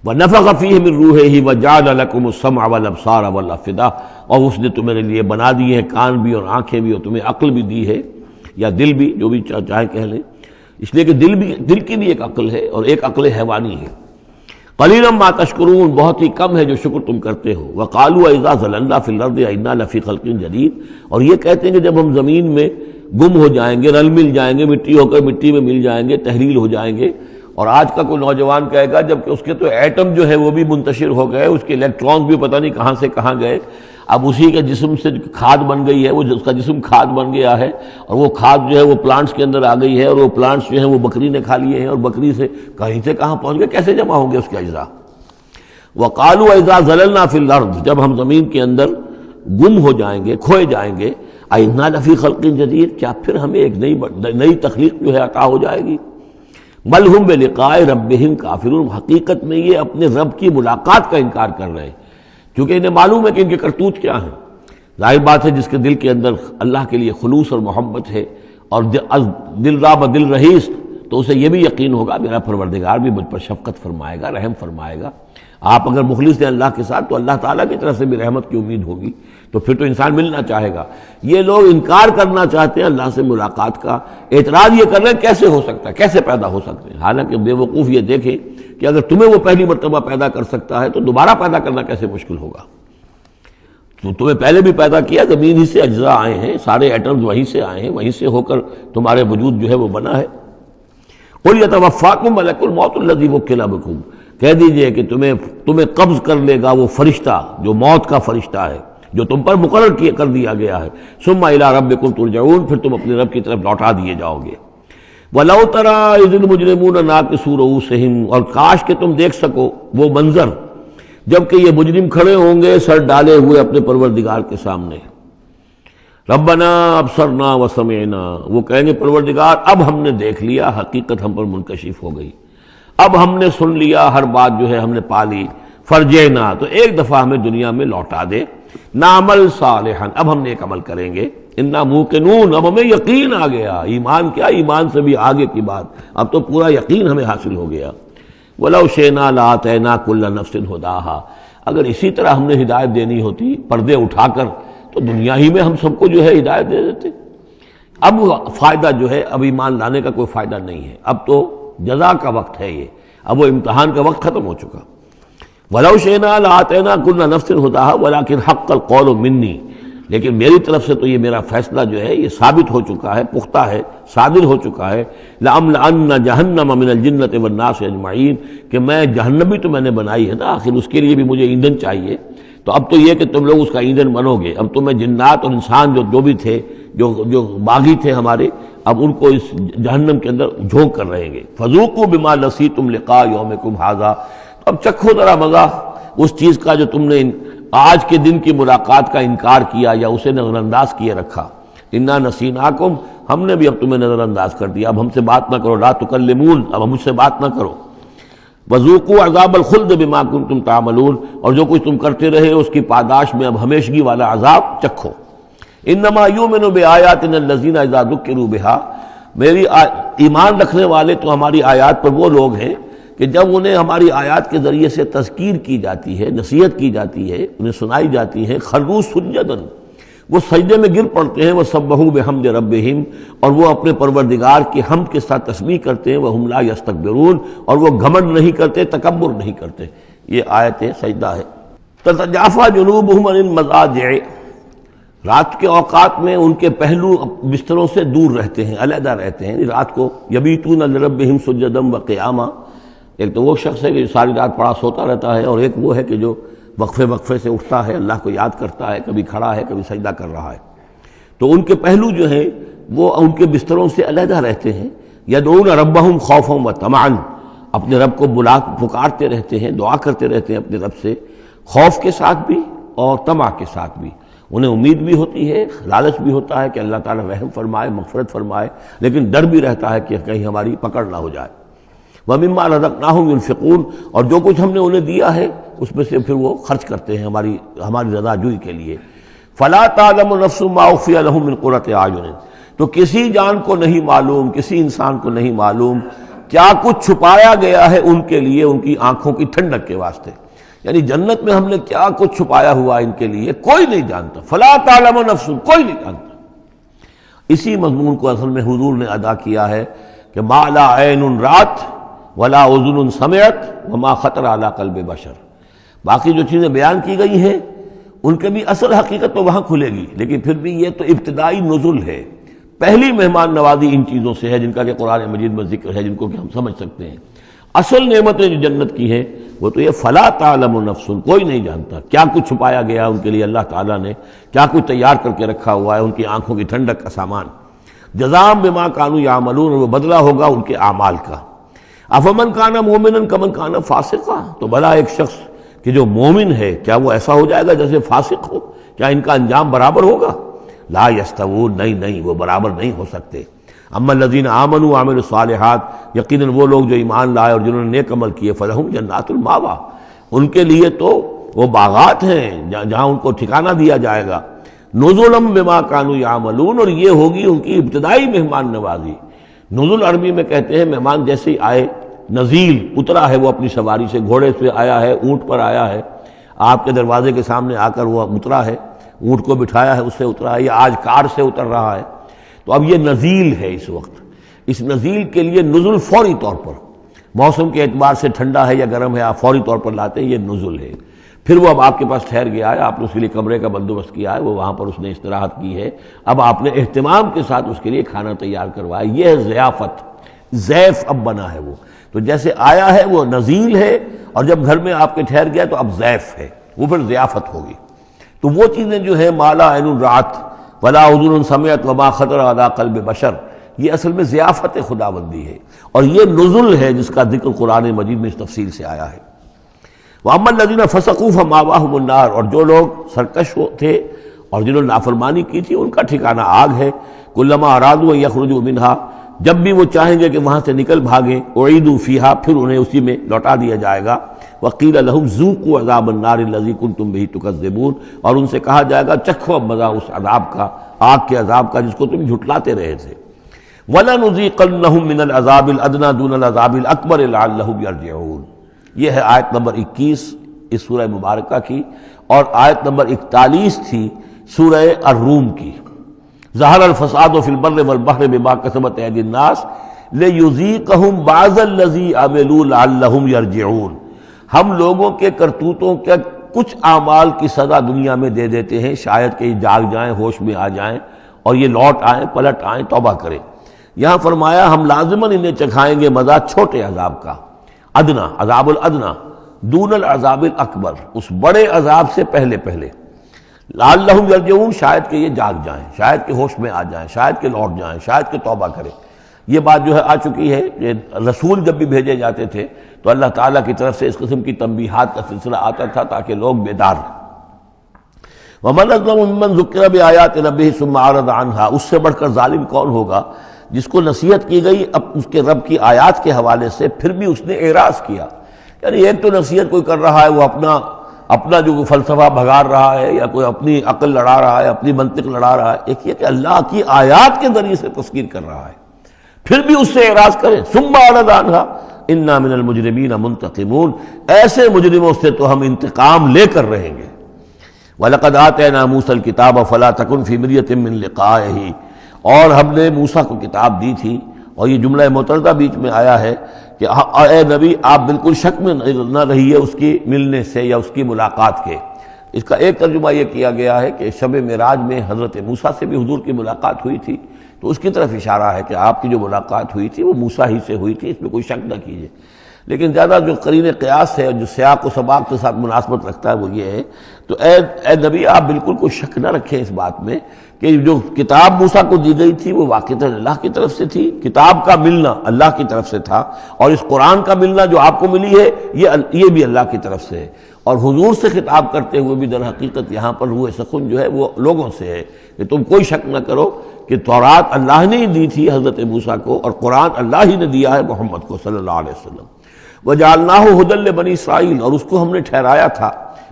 وَنَفَخَ فِيهِ مِن رُوحِهِ وَجَعَلَ لَكُمُ السَّمْعَ وَالْأَبْصَارَ وَالْأَفْئِدَةَ، اور اس نے تمہارے لیے بنا دیے ہیں کان بھی اور آنکھیں بھی، اور تمہیں عقل بھی دی ہے یا دل بھی، جو بھی چاہے کہہ لیں، اس لیے کہ دل کی بھی ایک عقل ہے اور ایک عقل حیوانی ہے. قَلِيلًا مَا تَشْكُرُونَ، بہت ہی کم ہے جو شکر تم کرتے ہو. وَقَالُوا أَإِذَا ضَلَلْنَا فِي الْأَرْضِ أَإِنَّا لَفِي خَلْقٍ جَدِيدٍ، اور یہ کہتے ہیں کہ جب ہم زمین میں گم ہو جائیں گے، رل مل جائیں گے، مٹی ہو کر مٹی میں مل جائیں گے، تحلیل ہو جائیں گے. اور آج کا کوئی نوجوان کہے گا جب کہ اس کے تو ایٹم جو ہے وہ بھی منتشر ہو گئے، اس کے الیکٹرانز بھی پتہ نہیں کہاں سے کہاں گئے، اب اسی کے جسم سے کھاد بن گئی ہے، وہ اس کا جسم کھاد بن گیا ہے، اور وہ کھاد جو ہے وہ پلانٹس کے اندر آ گئی ہے، اور وہ پلانٹس جو ہیں وہ بکری نے کھا لیے ہیں، اور بکری سے کہیں سے کہاں پہنچ گئے، کیسے جمع ہوں گے اس کے اجزاء. وَقَالُوا إِذَا ضَلَلْنَا فِي الْأَرْضِ، جب ہم زمین کے اندر گم ہو جائیں گے، کھوئے جائیں گے، أَإِنَّا لَفِي خَلْقٍ جَدِيدٍ، کیا پھر ہمیں ایک نئی تخلیق جو ہے عطا ہو جائے گی. بل ہم بلقاء ربہم کافرون، حقیقت میں یہ اپنے رب کی ملاقات کا انکار کر رہے ہیں، کیونکہ انہیں معلوم ہے کہ ان کے کرتوت کیا ہیں. ظاہر بات ہے جس کے دل کے اندر اللہ کے لیے خلوص اور محبت ہے اور دل را بدل رہیس، تو اسے یہ بھی یقین ہوگا میرا پروردگار بھی مجھ پر شفقت فرمائے گا، رحم فرمائے گا. آپ اگر مخلص ہیں اللہ کے ساتھ تو اللہ تعالیٰ کی طرف سے بھی رحمت کی امید ہوگی، تو پھر تو انسان ملنا چاہے گا. یہ لوگ انکار کرنا چاہتے ہیں اللہ سے ملاقات کا، اعتراض یہ کر رہے ہیں کیسے ہو سکتا ہے، کیسے پیدا ہو سکتے ہیں. حالانکہ بے وقوف یہ دیکھیں کہ اگر تمہیں وہ پہلی مرتبہ پیدا کر سکتا ہے تو دوبارہ پیدا کرنا کیسے مشکل ہوگا. تو تمہیں پہلے بھی پیدا کیا، زمین ہی سے اجزاء آئے ہیں، سارے ایٹمز وہیں سے آئے ہیں، وہیں سے ہو کر تمہارے وجود جو ہے وہ بنا ہے. قل یتوفاکم ملک الموت الذی وکل بکم، کہہ دیجئے کہ تمہیں قبض کر لے گا وہ فرشتہ جو موت کا فرشتہ ہے، جو تم پر مقرر کر دیا گیا ہے، ثم الی ربکم ترجعون، پھر تم اپنے رب کی طرف لوٹا دیے جاؤ گے۔ وَلَوْ تَرَىٰ إِذِ الْمُجْرِمُونَ نَاكِسُو رُءُوسِهِمْ، اور کاش کہ تم دیکھ سکو وہ منظر جبکہ یہ مجرم کھڑے ہوں گے سر ڈالے ہوئے اپنے پروردگار کے سامنے، ربنا ابصرنا وسمعنا، وہ کہیں گے پروردگار اب ہم نے دیکھ لیا، حقیقت ہم پر منکشف ہو گئی، اب ہم نے سن لیا، ہر بات جو ہے ہم نے پا لی، فرجعنا، تو ایک دفعہ ہمیں دنیا میں لوٹا دے، نعمل صالحا، اب ہم نیک عمل کریں گے، انا موقنون، اب ہمیں یقین آ گیا، ایمان کیا، ایمان سے بھی آگے کی بات، اب تو پورا یقین ہمیں حاصل ہو گیا۔ وَلَوْ شِئْنَا لَآتَيْنَا كُلَّ نَفْسٍ هُدَاهَا، اگر اسی طرح ہم نے ہدایت دینی ہوتی پردے اٹھا کر تو دنیا ہی میں ہم سب کو جو ہے ہدایت دے دیتے۔ اب فائدہ جو ہے اب ایمان لانے کا کوئی فائدہ نہیں ہے، اب تو جزا کا وقت ہے، یہ اب وہ امتحان کا وقت ختم ہو چکا۔ وَلَوْ شِئْنَا لَآتَيْنَا كُلَّ نَفْسٍ هُدَاهَا وَلَكِنْ حَقَّ الْقَوْلُ مِنِّي، لیکن میری طرف سے تو یہ میرا فیصلہ جو ہے یہ ثابت ہو چکا ہے، پختہ ہے، صادر ہو چکا ہے، لَأَمْلَأَنَّ جَهَنَّمَ مِنَ الْجِنَّةِ وَالنَّاسِ أَجْمَعِينَ، کہ میں جہنم بھی تو میں نے بنائی ہے نا، آخر اس کے لیے بھی مجھے ایندھن چاہیے، تو اب تو یہ کہ تم لوگ اس کا ایندھن بنو گے، اب تو میں جنات اور انسان جو بھی تھے، جو باغی تھے ہمارے، اب ان کو اس جہنم کے اندر جھونک کر رہیں گے۔ فَذُوقُوا بِمَا نَسِيتُمْ لِقَاءَ يَوْمِكُمْ هَذَا، اب چکھو ذرا مزہ اس چیز کا جو تم نے آج کے دن کی ملاقات کا انکار کیا یا اسے نظر انداز کیے رکھا، انا نسیناکم، ہم نے بھی اب تمہیں نظر انداز کر دیا، اب ہم سے بات نہ کرو، لا تکلمون، اب ہم مجھ سے بات نہ کرو، وذوقوا عذاب الخلد بما کنتم تعملون، اور جو کچھ تم کرتے رہے اس کی پاداش میں اب ہمیشگی والا عذاب چکھو۔ انما یؤمن بآیاتنا الذین اذا ذکروا بها، میری ایمان رکھنے والے تو ہماری آیات پر وہ لوگ ہیں کہ جب انہیں ہماری آیات کے ذریعے سے تذکیر کی جاتی ہے، نصیحت کی جاتی ہے، انہیں سنائی جاتی ہے، خروا سجدا، وہ سجدے میں گر پڑتے ہیں، وسبحوا بحمد ربہم، اور وہ اپنے پروردگار کی حمد کے ساتھ تسبیح کرتے ہیں، وہم لا یستکبرون، اور وہ گھمنڈ نہیں کرتے، تکبر نہیں کرتے۔ یہ آیت سجدہ ہے۔ تتجافی جنوبہم عن المضاجع، رات کے اوقات میں ان کے پہلو بستروں سے دور رہتے ہیں، علیحدہ رہتے ہیں، رات کو یبیتون لربہم سجدا وقیاما، ایک تو وہ شخص ہے کہ جو ساری رات پڑا سوتا رہتا ہے، اور ایک وہ ہے کہ جو وقفے سے اٹھتا ہے، اللہ کو یاد کرتا ہے، کبھی کھڑا ہے کبھی سجدہ کر رہا ہے، تو ان کے پہلو جو ہیں وہ ان کے بستروں سے علیحدہ رہتے ہیں۔ یدعون ربہم خوفا وطمعا، اپنے رب کو پکارتے رہتے ہیں، دعا کرتے رہتے ہیں اپنے رب سے، خوف کے ساتھ بھی اور طمع کے ساتھ بھی، انہیں امید بھی ہوتی ہے، لالچ بھی ہوتا ہے کہ اللہ تعالیٰ رحم فرمائے، مغفرت فرمائے، لیکن ڈر بھی رہتا ہے کہ کہیں ہماری پکڑ نہ ہو جائے۔ وَمِمَّا رَزَقْنَاهُمْ يُنْفِقُونَ، اور جو کچھ ہم نے انہیں دیا ہے اس میں سے پھر وہ خرچ کرتے ہیں ہماری رضا جوئی کے لیے۔ فَلَا تَعْلَمُ نَفْسٌ مَّا أُخْفِيَ لَهُم مِّن قُرَّةِ أَعْيُنٍ، تو کسی جان کو نہیں معلوم، کسی انسان کو نہیں معلوم کیا کچھ چھپایا گیا ہے ان کے لیے ان کی آنکھوں کی ٹھنڈک کے واسطے، یعنی جنت میں ہم نے کیا کچھ چھپایا ہوا ان کے لیے کوئی نہیں جانتا۔ فَلَا تَعْلَمُ نَفْسٌ، کوئی نہیں جانتا۔ اسی مضمون کو اصل میں حضور نے ادا کیا ہے کہ مَا لَا عَيْنٌ رَأَتْ وَلَا أُذُنٌ سَمِعَتْ وَمَا خَطَرَ عَلَىٰ قَلْبِ بَشَرٍ، باقی جو چیزیں بیان کی گئی ہیں ان کے بھی اصل حقیقت تو وہاں کھلے گی، لیکن پھر بھی یہ تو ابتدائی نزول ہے، پہلی مہمان نوازی ان چیزوں سے ہے جن کا کہ قرآن مجید میں ذکر ہے، جن کو کہ ہم سمجھ سکتے ہیں۔ اصل نعمتیں جو جنت کی ہیں وہ تو یہ فلا تعلم نفس، کوئی نہیں جانتا کیا کچھ چھپایا گیا ان کے لیے، اللہ تعالیٰ نے کیا کچھ تیار کر کے رکھا ہوا ہے ان کی آنکھوں کی ٹھنڈک کا سامان۔ جزاء بما كانوا يعملون، وہ بدلہ ہوگا ان کے اعمال کا۔ افمن کان مومنا کمن کان فاسقا، تو بھلا ایک شخص کہ جو مومن ہے کیا وہ ایسا ہو جائے گا جیسے فاسق ہو؟ کیا ان کا انجام برابر ہوگا؟ لا یستوون، نہیں وہ برابر نہیں ہو سکتے۔ اما الذین آمنوا وعملوا الصالحات، یقیناً وہ لوگ جو ایمان لائے اور جنہوں نے نیک عمل کیے، فلہم جنات الماوا، ان کے لیے تو وہ باغات ہیں جہاں ان کو ٹھکانہ دیا جائے گا۔ نزلا بما كانوا يعملون، اور یہ ہوگی ان کی ابتدائی مہمان نوازی۔ نزول عربی میں کہتے ہیں مہمان جیسے ہی آئے، نزیل اترا ہے وہ اپنی سواری سے، گھوڑے سے آیا ہے، اونٹ پر آیا ہے، آپ کے دروازے کے سامنے آ کر وہ اترا ہے، اونٹ کو بٹھایا ہے، اس سے اترا ہے، یا آج کار سے اتر رہا ہے، تو اب یہ نزیل ہے اس وقت۔ اس نزیل کے لیے نزول فوری طور پر، موسم کے اعتبار سے ٹھنڈا ہے یا گرم ہے، آپ فوری طور پر لاتے ہیں، یہ نزول ہے۔ پھر وہ اب آپ کے پاس ٹھہر گیا ہے، آپ نے اس کے لیے کمرے کا بندوبست کیا ہے، وہ وہاں پر اس نے استراحت کی ہے، اب آپ نے اہتمام کے ساتھ اس کے لیے کھانا تیار کروایا، یہ ہے ضیافت۔ ضیف اب بنا ہے وہ، تو جیسے آیا ہے وہ نزیل ہے، اور جب گھر میں آپ کے ٹھہر گیا تو اب ضیف ہے، وہ پھر ضیافت ہوگی۔ تو وہ چیزیں جو ہیں مالا عین رات ولا اذن سمعت وما خطر علی قلب بشر، یہ اصل میں ضیافت خداوندی ہے، اور یہ نزل ہے جس کا ذکر قرآن مجید میں اس تفصیل سے آیا ہے۔ وَأَمَّا الَّذِينَ فَسَقُوا فَمَأْوَاهُمُ النَّارُ، اور جو لوگ سرکش تھے اور جنہوں نے نافرمانی کی تھی ان کا ٹھکانہ آگ ہے۔ كُلَّمَا أَرَادُوا أَن يَخْرُجُوا مِنْهَا، جب بھی وہ چاہیں گے کہ وہاں سے نکل بھاگیں، أُعِيدُوا فِيهَا، پھر انہیں اسی میں لوٹا دیا جائے گا۔ وَقِيلَ لَهُمْ ذُوقُوا عَذَابَ النَّارِ الَّذِي كُنتُمْ بِهِ تُكَذِّبُونَ، اور ان سے کہا جائے گا چکھو اب مزہ اس عذاب کا، آگ کے عذاب کا جس کو تم جھٹلاتے رہے تھے۔ وَلَنُذِيقَنَّهُم مِّنَ الْعَذَابِ الْأَدْنَىٰ دُونَ الْعَذَابِ الْأَكْبَرِ لَعَلَّهُمْ يَرْجِعُونَ۔ یہ ہے آیت نمبر 21 اس سورہ مبارکہ کی، اور آیت نمبر 41 تھی سورہ الروم کی۔ ظہر الفساد فی البر والبحر بما کسبت ایدی الناس لیذیقہم بعض الذی عملوا لعلہم یرجعون، ہم لوگوں کے کرتوتوں کے کچھ اعمال کی سزا دنیا میں دے دیتے ہیں، شاید کہ یہ جاگ جائیں، ہوش میں آ جائیں اور یہ لوٹ آئیں، پلٹ آئیں، توبہ کریں۔ یہاں فرمایا ہم لازماً انہیں چکھائیں گے مزہ چھوٹے عذاب کا، ادنا، عذاب الادنا، دون العذاب الاکبر، اس بڑے عذاب سے پہلے پہلے، لعلہم یرجعون، شاید کہ یہ جاگ جائیں، شاید کہ ہوش میں آ جائیں، شاید کہ لوٹ جائیں، شاید کہ توبہ کریں۔ یہ بات جو ہے آ چکی ہے کہ رسول جب بھی بھیجے جاتے تھے تو اللہ تعالیٰ کی طرف سے اس قسم کی تنبیہات کا سلسلہ آتا تھا تاکہ لوگ بیدار رہیں۔ وَمَنْ أَظْلَمُ مِمَّنْ ذُكِّرَ بِآيَاتِ رَبِّهِ ثُمَّ أَعْرَضَ عَنْهَا، اس سے بڑھ کر ظالم کون ہوگا جس کو نصیحت کی گئی اب اس کے رب کی آیات کے حوالے سے پھر بھی اس نے اعراض کیا۔ یعنی ایک تو نصیحت کوئی کر رہا ہے وہ اپنا جو فلسفہ بھگار رہا ہے یا کوئی اپنی عقل لڑا رہا ہے، اپنی منطق لڑا رہا ہے، ایک یہ کہ اللہ کی آیات کے ذریعے سے تذکیر کر رہا ہے، پھر بھی اس سے اعراض کریں۔ ثم اعرض عنہا انا من المجرمین منتقمون، ایسے مجرموں سے تو ہم انتقام لے کر رہیں گے۔ وَلَقَدْ آتَيْنَا مُوسَى الْكِتَابَ فَلَا تَكُنْ فِي مِرْيَةٍ مِّن لِقَائِهِ، اور ہم نے موسیٰ کو کتاب دی تھی، اور یہ جملہ متردہ بیچ میں آیا ہے کہ اے نبی آپ بالکل شک میں نہ رہیے اس کی ملنے سے یا اس کی ملاقات کے۔ اس کا ایک ترجمہ یہ کیا گیا ہے کہ شب معراج میں حضرت موسیٰ سے بھی حضور کی ملاقات ہوئی تھی، تو اس کی طرف اشارہ ہے کہ آپ کی جو ملاقات ہوئی تھی وہ موسیٰ ہی سے ہوئی تھی، اس میں کوئی شک نہ کیجیے۔ لیکن زیادہ جو قرین قیاس ہے اور جو سیاق و سباق کے ساتھ مناسبت رکھتا ہے وہ یہ ہے، تو اے نبی آپ بالکل کوئی شک نہ رکھیں اس بات میں کہ جو کتاب موسیٰ کو دی گئی تھی وہ واقعتاً اللہ کی طرف سے تھی، کتاب کا ملنا اللہ کی طرف سے تھا، اور اس قرآن کا ملنا جو آپ کو ملی ہے یہ بھی اللہ کی طرف سے ہے۔ اور حضور سے خطاب کرتے ہوئے بھی در حقیقت یہاں پر روح سخن جو ہے وہ لوگوں سے ہے کہ تم کوئی شک نہ کرو کہ تورات اللہ نے ہی دی تھی حضرت موسیٰ کو، اور قرآن اللہ ہی نے دیا ہے محمد کو صلی اللہ علیہ وسلم۔ وَجَعَلْنَاهُ هُدًى لِبَنِي اسرائیل، اور اس کو ہم نے ٹھہرایا تھا،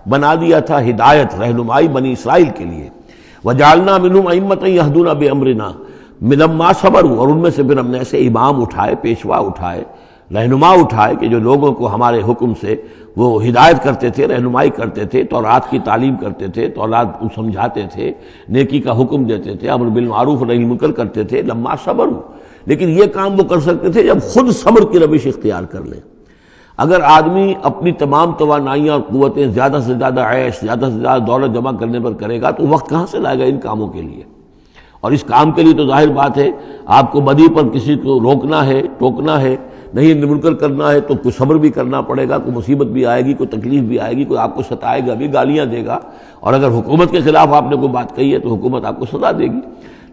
بنا دیا تھا ہدایت، رہنمائی بنی اسرائیل کے لیے۔ وَجَعَلْنَا مِنْهُمْ أَئِمَّةً يَهْدُونَ بِأَمْرِنَا لَمَّا صَبَرُوا، اور ان میں سے پھر ہم نے ایسے امام اٹھائے، پیشوا اٹھائے، رہنما اٹھائے کہ جو لوگوں کو ہمارے حکم سے وہ ہدایت کرتے تھے، رہنمائی کرتے تھے، تورات کی تعلیم کرتے تھے، تورات سمجھاتے تھے، نیکی کا حکم دیتے تھے، امر بالمعروف نہی منکر کرتے تھے، لما صبروا، لیکن یہ کام وہ کر سکتے تھے جب خود صبر کی روش اختیار کر لیں۔ اگر آدمی اپنی تمام توانائیاں اور قوتیں زیادہ سے زیادہ عیش، زیادہ سے زیادہ دولت جمع کرنے پر کرے گا تو وقت کہاں سے لائے گا ان کاموں کے لیے؟ اور اس کام کے لیے تو ظاہر بات ہے آپ کو بدی پر کسی کو روکنا ہے، ٹوکنا ہے، نہیں منکر کرنا ہے تو کوئی صبر بھی کرنا پڑے گا، کوئی مصیبت بھی آئے گی، کوئی تکلیف بھی آئے گی، کوئی آپ کو ستائے گا بھی، گالیاں دے گا، اور اگر حکومت کے خلاف آپ نے کوئی بات کہی ہے تو حکومت آپ کو سزا دے گی۔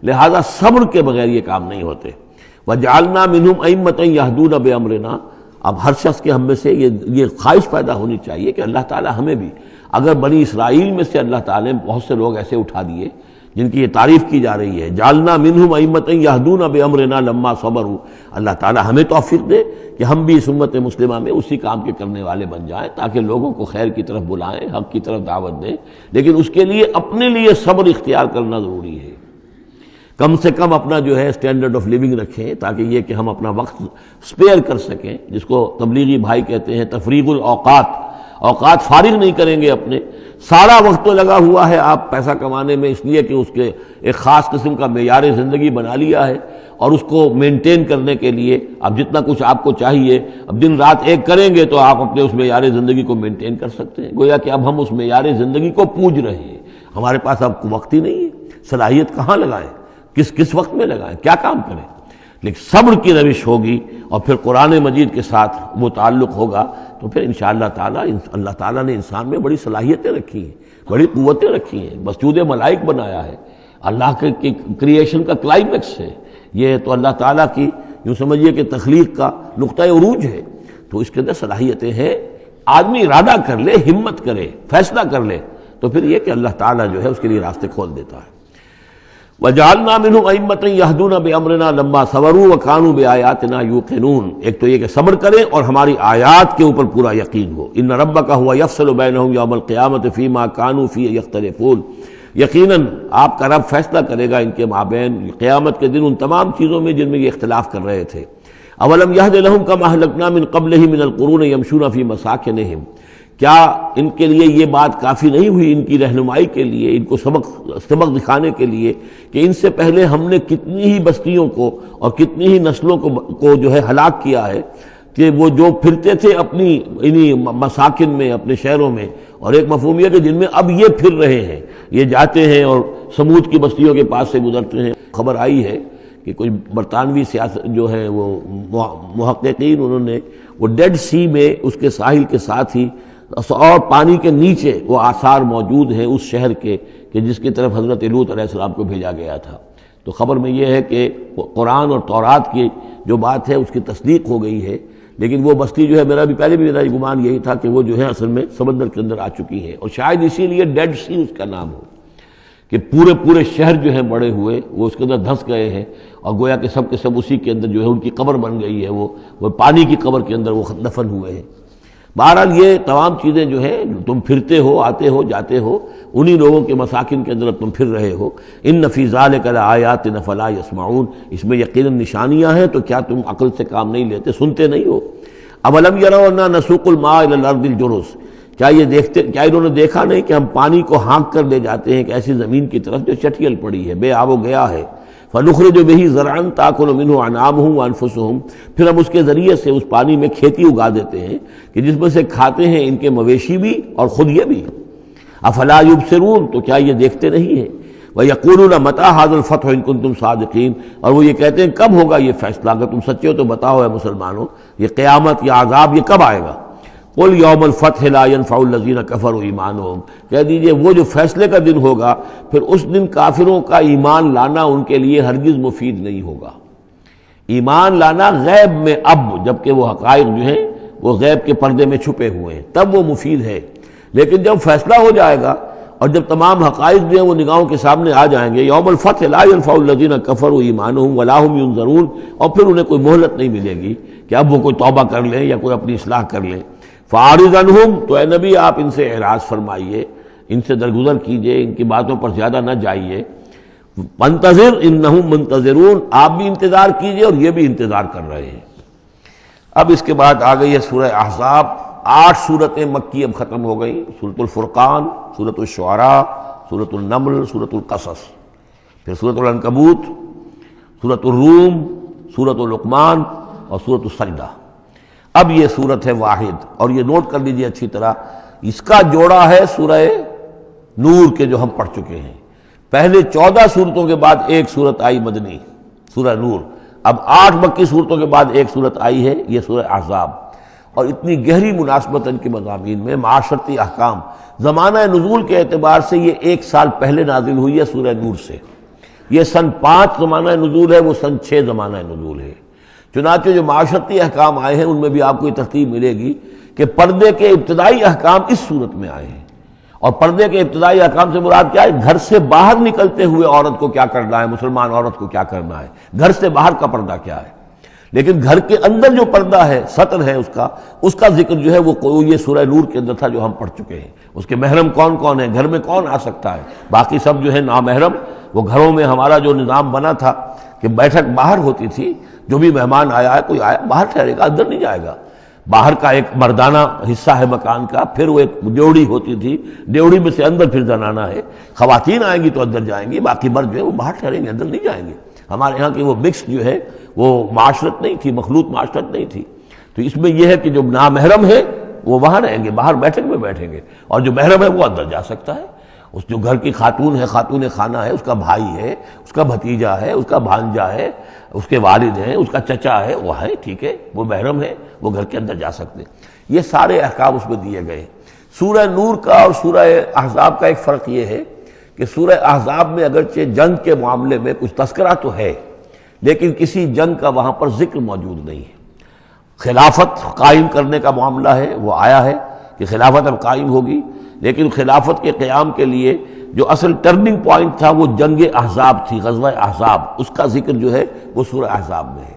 لہذا صبر کے بغیر یہ کام نہیں ہوتے۔ وَجَعَلْنَا مِنْهُمْ أَئِمَّةً يَهْدُونَ بِأَمْرِنَا، اب ہر شخص کے ہم میں سے یہ خواہش پیدا ہونی چاہیے کہ اللہ تعالیٰ ہمیں بھی، اگر بنی اسرائیل میں سے اللہ تعالیٰ نے بہت سے لوگ ایسے اٹھا دیے جن کی یہ تعریف کی جا رہی ہے، جعلنا منہم ائمۃ یہدون بامرنا لما صبروا، اللہ تعالیٰ ہمیں توفیق دے کہ ہم بھی اس امت مسلمہ میں اسی کام کے کرنے والے بن جائیں تاکہ لوگوں کو خیر کی طرف بلائیں، حق کی طرف دعوت دیں، لیکن اس کے لیے اپنے لیے صبر اختیار کرنا ضروری ہے۔ کم سے کم اپنا جو ہے اسٹینڈرڈ آف لیونگ رکھیں تاکہ یہ کہ ہم اپنا وقت سپیئر کر سکیں، جس کو تبلیغی بھائی کہتے ہیں تفریغ الاوقات، اوقات فارغ نہیں کریں گے اپنے، سارا وقت تو لگا ہوا ہے آپ پیسہ کمانے میں، اس لیے کہ اس کے ایک خاص قسم کا معیار زندگی بنا لیا ہے، اور اس کو مینٹین کرنے کے لیے اب جتنا کچھ آپ کو چاہیے اب دن رات ایک کریں گے تو آپ اپنے اس معیار زندگی کو مینٹین کر سکتے ہیں۔ گویا کہ اب ہم اس معیار زندگی کو پوج رہے ہیں، ہمارے پاس اب وقت ہی نہیں ہے، صلاحیت کہاں لگائیں، کس وقت میں لگائیں، کیا کام کریں، لیکن صبر کی روش ہوگی اور پھر قرآن مجید کے ساتھ وہ تعلق ہوگا تو پھر انشاءاللہ تعالی اللہ تعالیٰ نے انسان میں بڑی صلاحیتیں رکھی ہیں، بڑی قوتیں رکھی ہیں، مسجود ملائک بنایا ہے، اللہ کے کریشن کا کلائمیکس ہے یہ، تو اللہ تعالیٰ کی یوں سمجھیے کہ تخلیق کا نقطہ عروج ہے، تو اس کے اندر صلاحیتیں ہیں۔ آدمی ارادہ کر لے، ہمت کرے، فیصلہ کر لے تو پھر یہ کہ اللہ تعالیٰ جو ہے اس کے لیے راستے کھول دیتا ہے۔ وَجَعَلْنَا مِنْهُمْ أَئِمَّةً يَهْدُونَ بِأَمْرِنَا لَمَّا صَبَرُوا وَكَانُوا بِآيَاتِنَا يُوقِنُونَ، ایک تو یہ کہ صبر کریں اور ہماری آیات کے اوپر پورا یقین ہو۔ إِنَّ رَبَّكَ هُوَ يَفْصِلُ بَيْنَهُمْ يَوْمَ الْقِيَامَةِ فِيمَا كَانُوا فِيهِ يَخْتَلِفُونَ، یقیناً آپ کا رب فیصلہ کرے گا ان کے مابین قیامت کے دن ان تمام چیزوں میں جن میں یہ اختلاف کر رہے تھے۔ اولم یہد لہم کما اہلکنا من قبلہم من القرون یمشون فی مساکنہم، کیا ان کے لیے یہ بات کافی نہیں ہوئی ان کی رہنمائی کے لیے، ان کو سبق دکھانے کے لیے کہ ان سے پہلے ہم نے کتنی ہی بستیوں کو اور کتنی ہی نسلوں کو جو ہے ہلاک کیا ہے، کہ وہ جو پھرتے تھے اپنی انہی مساکن میں، اپنے شہروں میں، اور ایک مفہوم یہ کہ جن میں اب یہ پھر رہے ہیں، یہ جاتے ہیں اور سمود کی بستیوں کے پاس سے گزرتے ہیں۔ خبر آئی ہے کہ کوئی برطانوی سیاست جو ہے وہ محققین، انہوں نے وہ ڈیڈ سی میں اس کے ساحل کے ساتھ ہی اور پانی کے نیچے وہ آثار موجود ہیں اس شہر کے کہ جس کی طرف حضرت لوط علیہ السلام کو بھیجا گیا تھا۔ تو خبر میں یہ ہے کہ قرآن اور تورات کی جو بات ہے اس کی تصدیق ہو گئی ہے، لیکن وہ بستی جو ہے میرا میرا گمان یہی تھا کہ وہ جو ہے اصل میں سمندر کے اندر آ چکی ہے، اور شاید اسی لیے ڈیڈ سی اس کا نام ہو کہ پورے شہر جو ہیں بڑے ہوئے وہ اس کے اندر دھنس گئے ہیں، اور گویا کہ سب کے سب اسی کے اندر جو ہے ان کی قبر بن گئی ہے، وہ پانی کی قبر کے اندر وہ دفن ہوئے ہیں۔ بہرحال یہ تمام چیزیں جو ہے تم پھرتے ہو، آتے ہو، جاتے ہو، انہی لوگوں کے مساکن کے اندر تم پھر رہے ہو۔ ان فی ذلک لآیات فلا یسمعون، اس میں یقیناً نشانیاں ہیں تو کیا تم عقل سے کام نہیں لیتے، سنتے نہیں ہو؟ اولم یروا انا نسوق الماء الی الارض الجرز، کیا انہوں نے دیکھا نہیں کہ ہم پانی کو ہانک کر لے جاتے ہیں ایک ایسی زمین کی طرف جو چٹیل پڑی ہے، بے آب و گیا ہے، فنخرج به زرعا تاکل منه انعامهم وانفسهم، پھر ہم اس کے ذریعے سے اس پانی میں کھیتی اگا دیتے ہیں کہ جس میں سے کھاتے ہیں ان کے مویشی بھی اور خود یہ بھی۔ افلا یبصرون، تو کیا یہ دیکھتے نہیں ہیں؟ وَيَقُولُونَ مَتَىٰ هَٰذَا الْفَتْحُ إِن كُنتُمْ صَادِقِينَ، اور وہ یہ کہتے ہیں کب ہوگا یہ فیصلہ، اگر تم سچے ہو تو بتاؤ اے مسلمانوں، یہ قیامت یا عذاب یہ کب آئے گا؟ قُلْ يَوْمَ الْفَتْحِ لَا يَنفَعُ الَّذِينَ كَفَرُوا إِيمَانُهُمْ، کہہ دیجئے وہ جو فیصلے کا دن ہوگا پھر اس دن کافروں کا ایمان لانا ان کے لیے ہرگز مفید نہیں ہوگا۔ ایمان لانا غیب میں اب، جبکہ وہ حقائق جو ہیں وہ غیب کے پردے میں چھپے ہوئے ہیں، تب وہ مفید ہے، لیکن جب فیصلہ ہو جائے گا اور جب تمام حقائق جو ہیں وہ نگاہوں کے سامنے آ جائیں گے، یوم الفتح لا ينفع الذین کفروا ایمانہم ولا هم ينظرون، اور پھر انہیں کوئی مہلت نہیں ملے گی کہ اب وہ کوئی توبہ کر لیں یا کوئی اپنی اصلاح کر لیں۔ فاعرض عنہم، تو اے نبی آپ ان سے اعراض فرمائیے، ان سے درگزر کیجئے، ان کی باتوں پر زیادہ نہ جائیے۔ منتظر انہم منتظرون، آپ بھی انتظار کیجئے اور یہ بھی انتظار کر رہے ہیں۔ اب اس کے بعد آ گئی ہے سورہ احزاب، 8 سورتیں مکی اب ختم ہو گئی، سورۃ الفرقان، سورۃ الشعراء، سورۃ النمل، سورۃ القصص، پھر سورۃ العنکبوت، سورۃ الروم، سورۃ لقمان اور سورۃ السجدہ۔ اب یہ سورت ہے واحد، اور یہ نوٹ کر لیجئے اچھی طرح، اس کا جوڑا ہے سورہ نور کے جو ہم پڑھ چکے ہیں۔ پہلے 14 سورتوں کے بعد ایک سورت آئی مدنی، سورہ نور، اب 8 مکی صورتوں کے بعد ایک سورت آئی ہے، یہ سورہ احزاب، اور اتنی گہری مناسبت ان کے مضامین میں، معاشرتی احکام، زمانہ نزول کے اعتبار سے یہ 1 سال پہلے نازل ہوئی ہے سورہ نور سے، یہ سن 5 زمانہ نزول ہے، وہ سن 6 زمانہ نزول ہے۔ چنانچہ جو معاشرتی احکام آئے ہیں ان میں بھی آپ کو یہ ترتیب ملے گی کہ پردے کے ابتدائی احکام اس صورت میں آئے ہیں، اور پردے کے ابتدائی احکام سے مراد کیا ہے؟ گھر سے باہر نکلتے ہوئے عورت کو کیا کرنا ہے، مسلمان عورت کو کیا کرنا ہے، گھر سے باہر کا پردہ کیا ہے۔ لیکن گھر کے اندر جو پردہ ہے، سطر ہے اس کا ذکر جو ہے وہ یہ سورہ نور کے اندر تھا جو ہم پڑھ چکے ہیں۔ اس کے محرم کون کون ہیں، گھر میں کون آ سکتا ہے، باقی سب جو ہے نامحرم۔ وہ گھروں میں ہمارا جو نظام بنا تھا کہ بیٹھک باہر ہوتی تھی، جو بھی مہمان آیا ہے، کوئی آیا باہر ٹھہرے گا، اندر نہیں جائے گا۔ باہر کا ایک مردانہ حصہ ہے مکان کا، پھر وہ ایک ڈیوڑی ہوتی تھی، ڈیوڑی میں سے اندر پھر زنانہ ہے، خواتین آئیں گی تو اندر جائیں گی، باقی مرد جو ہے وہ باہر ٹھہریں گے، اندر نہیں جائیں گے۔ ہمارے یہاں کی وہ مکس جو ہے وہ معاشرت نہیں تھی، مخلوط معاشرت نہیں تھی۔ تو اس میں یہ ہے کہ جو نامحرم ہے وہ وہاں رہیں گے، باہر بیٹھک میں بیٹھیں گے، اور جو محرم ہے وہ اندر جا سکتا ہے۔ اس جو گھر کی خاتون ہے، خاتون خانہ ہے، اس کا بھائی ہے، اس کا بھتیجا ہے، اس کا بھانجا ہے، اس کے والد ہیں، اس کا چچا ہے، وہ ہے، ٹھیک ہے، وہ محرم ہے، وہ گھر کے اندر جا سکتے ہیں۔ یہ سارے احکام اس میں دیے گئے ہیں۔ سورہ نور کا اور سورہ احزاب کا ایک فرق یہ ہے کہ سورہ احزاب میں اگرچہ جنگ کے معاملے میں کچھ تذکرہ تو ہے، لیکن کسی جنگ کا وہاں پر ذکر موجود نہیں ہے۔ خلافت قائم کرنے کا معاملہ ہے، وہ آیا ہے کہ خلافت اب قائم ہوگی، لیکن خلافت کے قیام کے لیے جو اصل ٹرننگ پوائنٹ تھا وہ جنگ احزاب تھی، غزوہ احزاب، اس کا ذکر جو ہے وہ سورہ احزاب میں ہے۔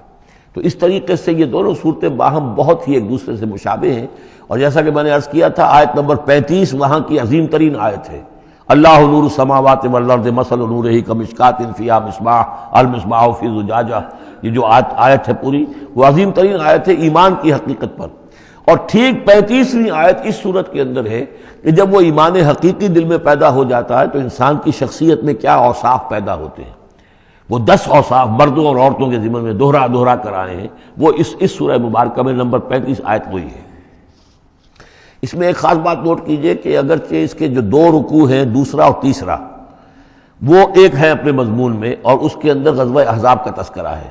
تو اس طریقے سے یہ دونوں صورتیں باہم بہت ہی ایک دوسرے سے مشابہ ہیں، اور جیسا کہ میں نے عرض کیا تھا آیت نمبر 35 وہاں کی عظیم ترین آیت ہے۔ اللہ نور السماوات والارض مثل نورہ کمشکاۃ فیہا مصباح المصباح فی زجاجہ، یہ جو آیت ہے پوری وہ عظیم ترین آیت ہے ایمان کی حقیقت پر۔ اور ٹھیک 35ویں آیت اس صورت کے اندر ہے کہ جب وہ ایمان حقیقی دل میں پیدا ہو جاتا ہے تو انسان کی شخصیت میں کیا اوصاف پیدا ہوتے ہیں۔ وہ 10 اوصاف مردوں اور عورتوں کے ذمن میں دوہرا کر آئے ہیں، وہ اس سورہ مبارکہ میں نمبر 35 آیت وہی ہے۔ اس میں ایک خاص بات نوٹ کیجئے کہ اگرچہ اس کے جو 2 رکوع ہیں، دوسرا اور تیسرا، وہ ایک ہیں اپنے مضمون میں، اور اس کے اندر غزوہ احزاب کا تذکرہ ہے۔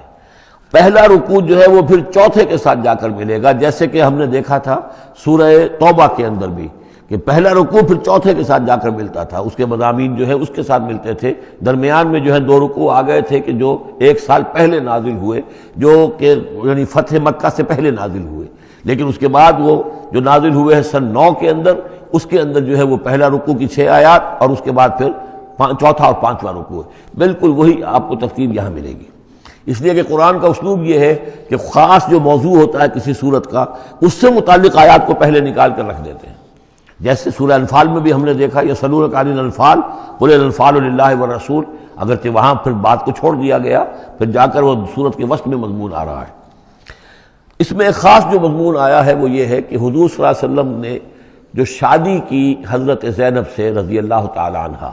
پہلا رکوع جو ہے وہ پھر چوتھے کے ساتھ جا کر ملے گا، جیسے کہ ہم نے دیکھا تھا سورہ توبہ کے اندر بھی کہ پہلا رکوع پھر چوتھے کے ساتھ جا کر ملتا تھا، اس کے مضامین جو ہے اس کے ساتھ ملتے تھے۔ درمیان میں جو ہے 2 رکوع آ گئے تھے کہ جو 1 سال پہلے نازل ہوئے، جو کہ یعنی فتح مکہ سے پہلے نازل ہوئے، لیکن اس کے بعد وہ جو نازل ہوئے ہیں سن 9 کے اندر، اس کے اندر جو ہے وہ پہلا رکوع کی 6 آیات اور اس کے بعد پھر چوتھا اور 5واں رکوع ہے۔ بالکل وہی آپ کو ترتیب یہاں ملے گی، اس لیے کہ قرآن کا اسلوب یہ ہے کہ خاص جو موضوع ہوتا ہے کسی صورت کا، اس سے متعلق آیات کو پہلے نکال کر رکھ دیتے ہیں۔ جیسے سورہ انفال میں بھی ہم نے دیکھا یسألونک عن الانفال قل الانفال للہ والرسول، اگرچہ وہاں پھر بات کو چھوڑ دیا گیا، پھر جا کر وہ صورت کے وسط میں مضمون آ رہا ہے۔ اس میں ایک خاص جو مضمون آیا ہے وہ یہ ہے کہ حضور صلی اللہ علیہ وسلم نے جو شادی کی حضرت زینب سے رضی اللہ تعالی عنہ،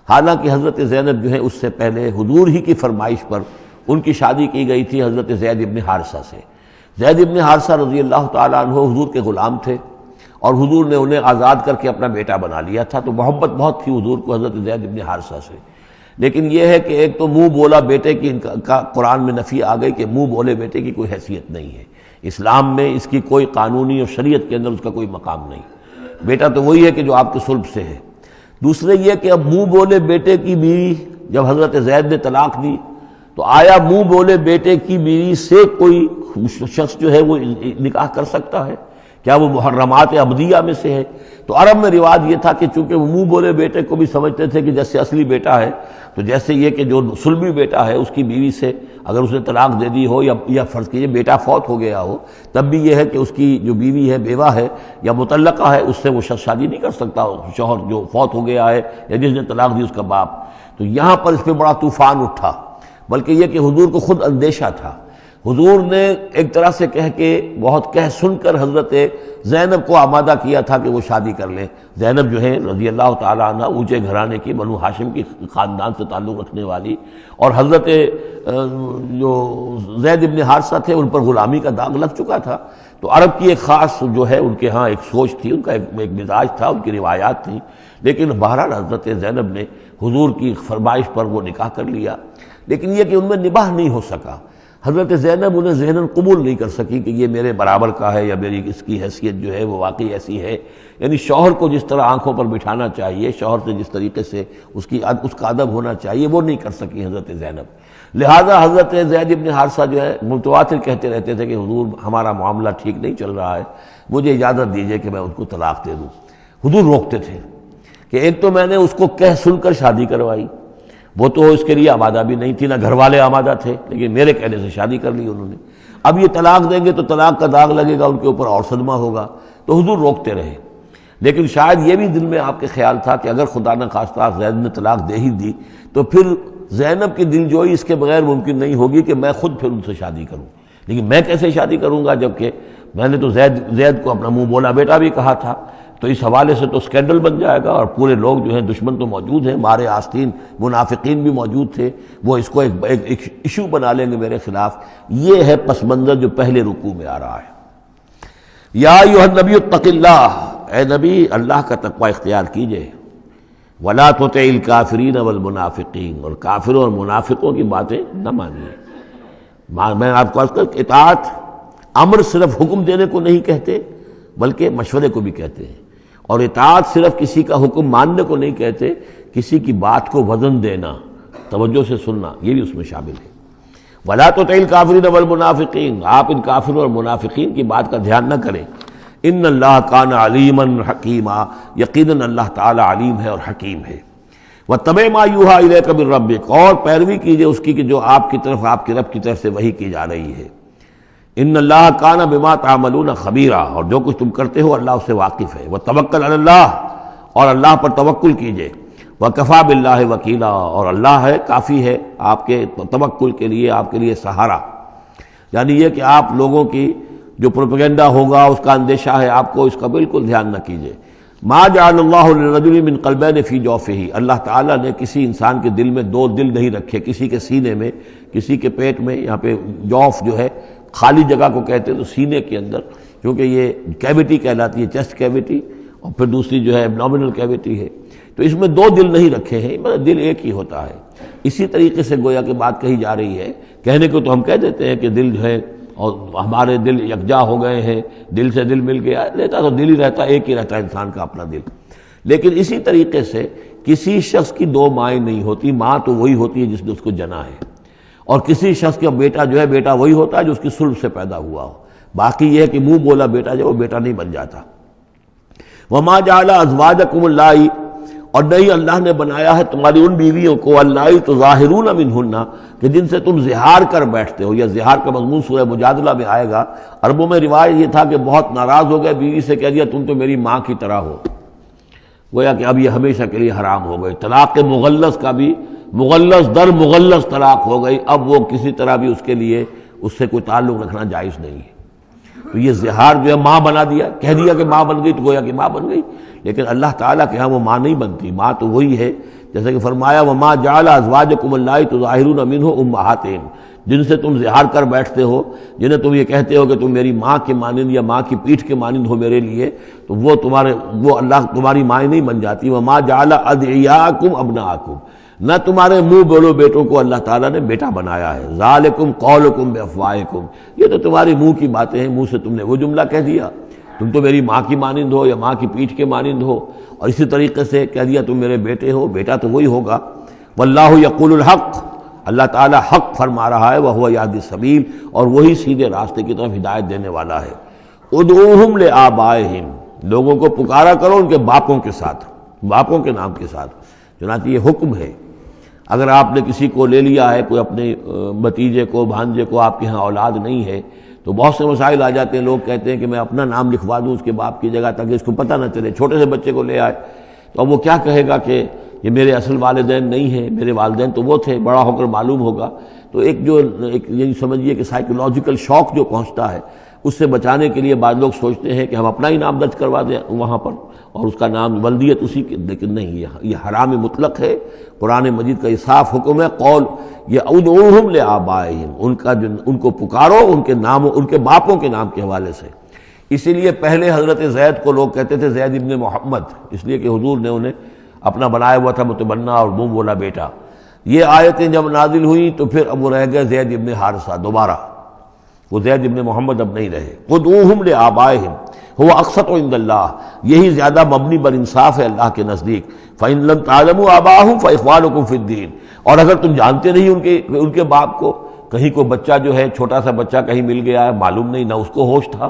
حالانکہ حضرت زینب جو ہے اس سے پہلے حضور ہی کی فرمائش پر ان کی شادی کی گئی تھی حضرت زید ابن حارثہ سے۔ زید ابن حارثہ رضی اللہ تعالیٰ عنہ حضور کے غلام تھے، اور حضور نے انہیں آزاد کر کے اپنا بیٹا بنا لیا تھا، تو محبت بہت تھی حضور کو حضرت زید ابن حارثہ سے۔ لیکن یہ ہے کہ ایک تو منہ بولا بیٹے کی کا قرآن میں نفی آ گئی کہ منہ بولے بیٹے کی کوئی حیثیت نہیں ہے، اسلام میں اس کی کوئی قانونی اور شریعت کے اندر اس کا کوئی مقام نہیں۔ بیٹا تو وہی ہے کہ جو آپ کے صلب سے ہے۔ دوسرے یہ کہ اب منہ بولے بیٹے کی بیوی جب حضرت زید نے طلاق دی تو آیا منہ بولے بیٹے کی بیوی سے کوئی شخص جو ہے وہ نکاح کر سکتا ہے؟ کیا وہ محرمات عبدیہ میں سے ہے؟ تو عرب میں رواج یہ تھا کہ چونکہ وہ منہ بولے بیٹے کو بھی سمجھتے تھے کہ جیسے اصلی بیٹا ہے، تو جیسے یہ کہ جو سلبی بیٹا ہے اس کی بیوی سے اگر اس نے طلاق دے دی ہو یا فرض کیجیے بیٹا فوت ہو گیا ہو، تب بھی یہ ہے کہ اس کی جو بیوی ہے، بیوہ ہے یا مطلقہ ہے، اس سے وہ شخص شادی نہیں کر سکتا، شوہر جو فوت ہو گیا ہے یا جس نے طلاق دی اس کا باپ۔ تو یہاں پر اس پہ بڑا طوفان اٹھا، بلکہ یہ کہ حضور کو خود اندیشہ تھا۔ حضور نے ایک طرح سے کہہ کے بہت کہہ سن کر حضرت زینب کو آمادہ کیا تھا کہ وہ شادی کر لیں۔ زینب جو ہے رضی اللہ تعالیٰ عنہ اونچے گھرانے کی، بنو ہاشم کی خاندان سے تعلق رکھنے والی، اور حضرت جو زید ابن حارثہ تھے ان پر غلامی کا داغ لگ چکا تھا۔ تو عرب کی ایک خاص جو ہے ان کے ہاں ایک سوچ تھی، ان کا ایک مزاج تھا، ان کی روایات تھیں، لیکن بہرحال حضرت زینب نے حضور کی فرمائش پر وہ نکاح کر لیا، لیکن یہ کہ ان میں نباہ نہیں ہو سکا۔ حضرت زینب انہیں ذہناً قبول نہیں کر سکی کہ یہ میرے برابر کا ہے یا میری اس کی حیثیت جو ہے وہ واقعی ایسی ہے، یعنی شوہر کو جس طرح آنکھوں پر بٹھانا چاہیے، شوہر سے جس طریقے سے اس کا ادب ہونا چاہیے وہ نہیں کر سکی حضرت زینب۔ لہذا حضرت زید ابن حارثہ جو ہے متواتر کہتے رہتے تھے کہ حضور ہمارا معاملہ ٹھیک نہیں چل رہا ہے، مجھے اجازت دیجیے کہ میں ان کو طلاق دے دوں۔ حضور روکتے تھے کہ ایک تو میں نے اس کو کہہ سن کر شادی کروائی، وہ تو اس کے لیے آمادہ بھی نہیں تھی، نہ گھر والے آمادہ تھے، لیکن میرے کہنے سے شادی کر لی انہوں نے۔ اب یہ طلاق دیں گے تو طلاق کا داغ لگے گا ان کے اوپر اور صدمہ ہوگا، تو حضور روکتے رہے۔ لیکن شاید یہ بھی دل میں آپ کے خیال تھا کہ اگر خدا نہ خواستہ زید نے طلاق دے ہی دی تو پھر زینب کی دل جوئی اس کے بغیر ممکن نہیں ہوگی کہ میں خود پھر ان سے شادی کروں، لیکن میں کیسے شادی کروں گا جبکہ میں نے تو زید کو اپنا منہ بولا بیٹا بھی کہا تھا۔ تو اس حوالے سے تو اسکینڈل بن جائے گا، اور پورے لوگ جو ہیں دشمن تو موجود ہیں، مارے آستین منافقین بھی موجود تھے، وہ اس کو ایک ایشو بنا لیں گے میرے خلاف۔ یہ ہے پس منظر جو پہلے رکوع میں آ رہا ہے۔ یا ایھا النبی اتق اللہ، اے نبی اللہ کا تقوی اختیار کیجئے۔ ولا تطع الکافرین والمنافقین، اور کافروں اور منافقوں کی باتیں نہ مانیے۔ میں آپ کو عرض کر، اطاعت امر صرف حکم دینے کو نہیں کہتے بلکہ مشورے کو بھی کہتے ہیں، اور اطاعت صرف کسی کا حکم ماننے کو نہیں کہتے، کسی کی بات کو وزن دینا، توجہ سے سننا، یہ بھی اس میں شامل ہے۔ ولا تطع الکافرین والمنافقین، آپ ان کافروں اور منافقین کی بات کا دھیان نہ کریں۔ ان اللہ کان علیما حکیما، یقیناً اللہ تعالی علیم ہے اور حکیم ہے۔ واتبع ما یوحی الیک من ربک، اور پیروی کیجیے اس کی کہ جو آپ کی طرف، آپ کے رب کی طرف سے وحی کی جا رہی ہے۔ ان اللہ کان بما تعملون خبیرا، اور جو کچھ تم کرتے ہو اللہ اس سے واقف ہے۔ وتوکل علی اللہ، اور اللہ پر توکل کیجیے۔ وکفی باللہ وکیلا، اور اللہ ہے، کافی ہے آپ کے توکل کے لیے، آپ کے لیے سہارا۔ یعنی یہ کہ آپ لوگوں کی جو پروپیگنڈا ہوگا اس کا اندیشہ ہے آپ کو، اس کا بالکل دھیان نہ کیجیے۔ ما جعل اللہ للرجل من قلبین فی جوفہ، اللہ تعالیٰ نے کسی انسان کے دل میں دو دل نہیں رکھے، کسی کے سینے میں، کسی کے پیٹ میں۔ یہاں پہ جوف جو ہے خالی جگہ کو کہتے ہیں، تو سینے کے اندر، کیونکہ یہ کیویٹی کہلاتی ہے، چیسٹ کیویٹی، اور پھر دوسری جو ہے ایبڈومینل کیویٹی ہے، تو اس میں دو دل نہیں رکھے ہیں، مگر دل ایک ہی ہوتا ہے۔ اسی طریقے سے گویا کہ بات کہی جا رہی ہے، کہنے کو تو ہم کہہ دیتے ہیں کہ دل جو ہے، اور ہمارے دل یکجا ہو گئے ہیں، دل سے دل مل گیا، لیتا تو دل ہی رہتا، ایک ہی رہتا ہے انسان کا اپنا دل۔ لیکن اسی طریقے سے کسی شخص کی دو مائیں نہیں ہوتی، ماں تو وہی ہوتی ہے جس نے اس کو جنا ہے، اور کسی شخص کا بیٹا جو ہے، بیٹا وہی ہوتا ہے جو اس کی صلب سے پیدا ہوا ہو۔ باقی یہ ہے کہ منہ بولا بیٹا جو وہ بیٹا نہیں بن جاتا۔ وما جعل ازواجکم اللہ، اور نہیں اللہ نے بنایا ہے تمہاری ان بیویوں کو، اللہ تظاہرون منہن، کہ جن سے تم زہار کر بیٹھتے ہو۔ یا زہار کا مضمون سورہ مجادلہ میں آئے گا۔ عربوں میں روایت یہ تھا کہ بہت ناراض ہو گئے، بیوی سے کہہ دیا تم تو میری ماں کی طرح ہو، گویا کہ اب یہ ہمیشہ کے لیے حرام ہو گئی۔ طلاق مغلظ کا بھی مغلظ در مغلظ طلاق ہو گئی، اب وہ کسی طرح بھی اس کے لیے اس سے کوئی تعلق رکھنا جائز نہیں ہے۔ تو یہ زہار جو ہے ماں بنا دیا، کہہ دیا کہ ماں بن گئی، تو گویا کہ ماں بن گئی، لیکن اللہ تعالیٰ کے ہاں وہ ماں نہیں بنتی، ماں تو وہی ہے، جیسے کہ فرمایا وما جعل ازواجکم اللہ تظاہرون منہ امہاتہم، جن سے تم زہار کر بیٹھتے ہو، جنہیں تم یہ کہتے ہو کہ تم میری ماں کے مانند یا ماں کی پیٹھ کے مانند ہو میرے لیے، تو وہ اللہ تمہاری مائیں نہیں بن جاتی۔ وما جعل ادعیاءکم ابناءکم، نہ تمہارے منہ بولو بیٹوں کو اللہ تعالیٰ نے بیٹا بنایا ہے۔ ذالکم قولکم بافواہکم، یہ تو تمہاری منہ کی باتیں ہیں، منہ سے تم نے وہ جملہ کہہ دیا، تم تو میری ماں کی مانند ہو یا ماں کی پیٹھ کے مانند ہو، اور اسی طریقے سے کہہ دیا تم میرے بیٹے ہو، بیٹا تو وہی ہوگا۔ واللہ یقول الحق، اللہ تعالیٰ حق فرما رہا ہے، وہو یہدی السبیل، اور وہی سیدھے راستے کی طرف ہدایت دینے والا ہے۔ ادعوہم لآبائہم، لوگوں کو پکارا کرو ان کے باپوں کے ساتھ، باپوں کے نام کے ساتھ۔ چنانچہ یہ حکم ہے، اگر آپ نے کسی کو لے لیا ہے، کوئی اپنے بھتیجے کو، بھانجے کو، آپ کے ہاں اولاد نہیں ہے، تو بہت سے مسائل آ جاتے ہیں، لوگ کہتے ہیں کہ میں اپنا نام لکھوا دوں اس کے باپ کی جگہ تاکہ اس کو پتہ نہ چلے۔ چھوٹے سے بچے کو لے آئے تو اب وہ کیا کہے گا کہ یہ میرے اصل والدین نہیں ہیں، میرے والدین تو وہ تھے، بڑا ہو کر معلوم ہوگا۔ تو ایک یہی سمجھیے کہ سائیکولوجیکل شوق جو پہنچتا ہے، اس سے بچانے کے لیے بعض لوگ سوچتے ہیں کہ ہم اپنا ہی نام درج کروا دیں وہاں پر، اور اس کا نام ولدیت اسی کی، لیکن نہیں، یہ حرام مطلق ہے۔ قرآن مجید کا یہ صاف حکم ہے، قول یہ ادعوہم لآبائہم، ان کو پکارو ان کے نام، ان کے باپوں کے نام کے حوالے سے۔ اسی لیے پہلے حضرت زید کو لوگ کہتے تھے زید ابن محمد، اس لیے کہ حضور نے انہیں اپنا بنایا ہوا تھا متبنہ، اور منہ بولا بیٹا۔ یہ آیتیں جب نازل ہوئیں تو پھر اب وہ رہ گئے زید ابن حارثہ، دوبارہ وہ زید ابن محمد اب نہیں رہے۔ ادعوہم لآبائہم هو اقسط عند اللہ، یہی زیادہ مبنی بر انصاف ہے اللہ کے نزدیک۔ فإن لم تعلموا آباءهم فإخوانكم في الدين، اور اگر تم جانتے نہیں ان کے باپ کو، کہیں کوئی بچہ جو ہے، چھوٹا سا بچہ کہیں مل گیا ہے، معلوم نہیں، نہ اس کو ہوش تھا،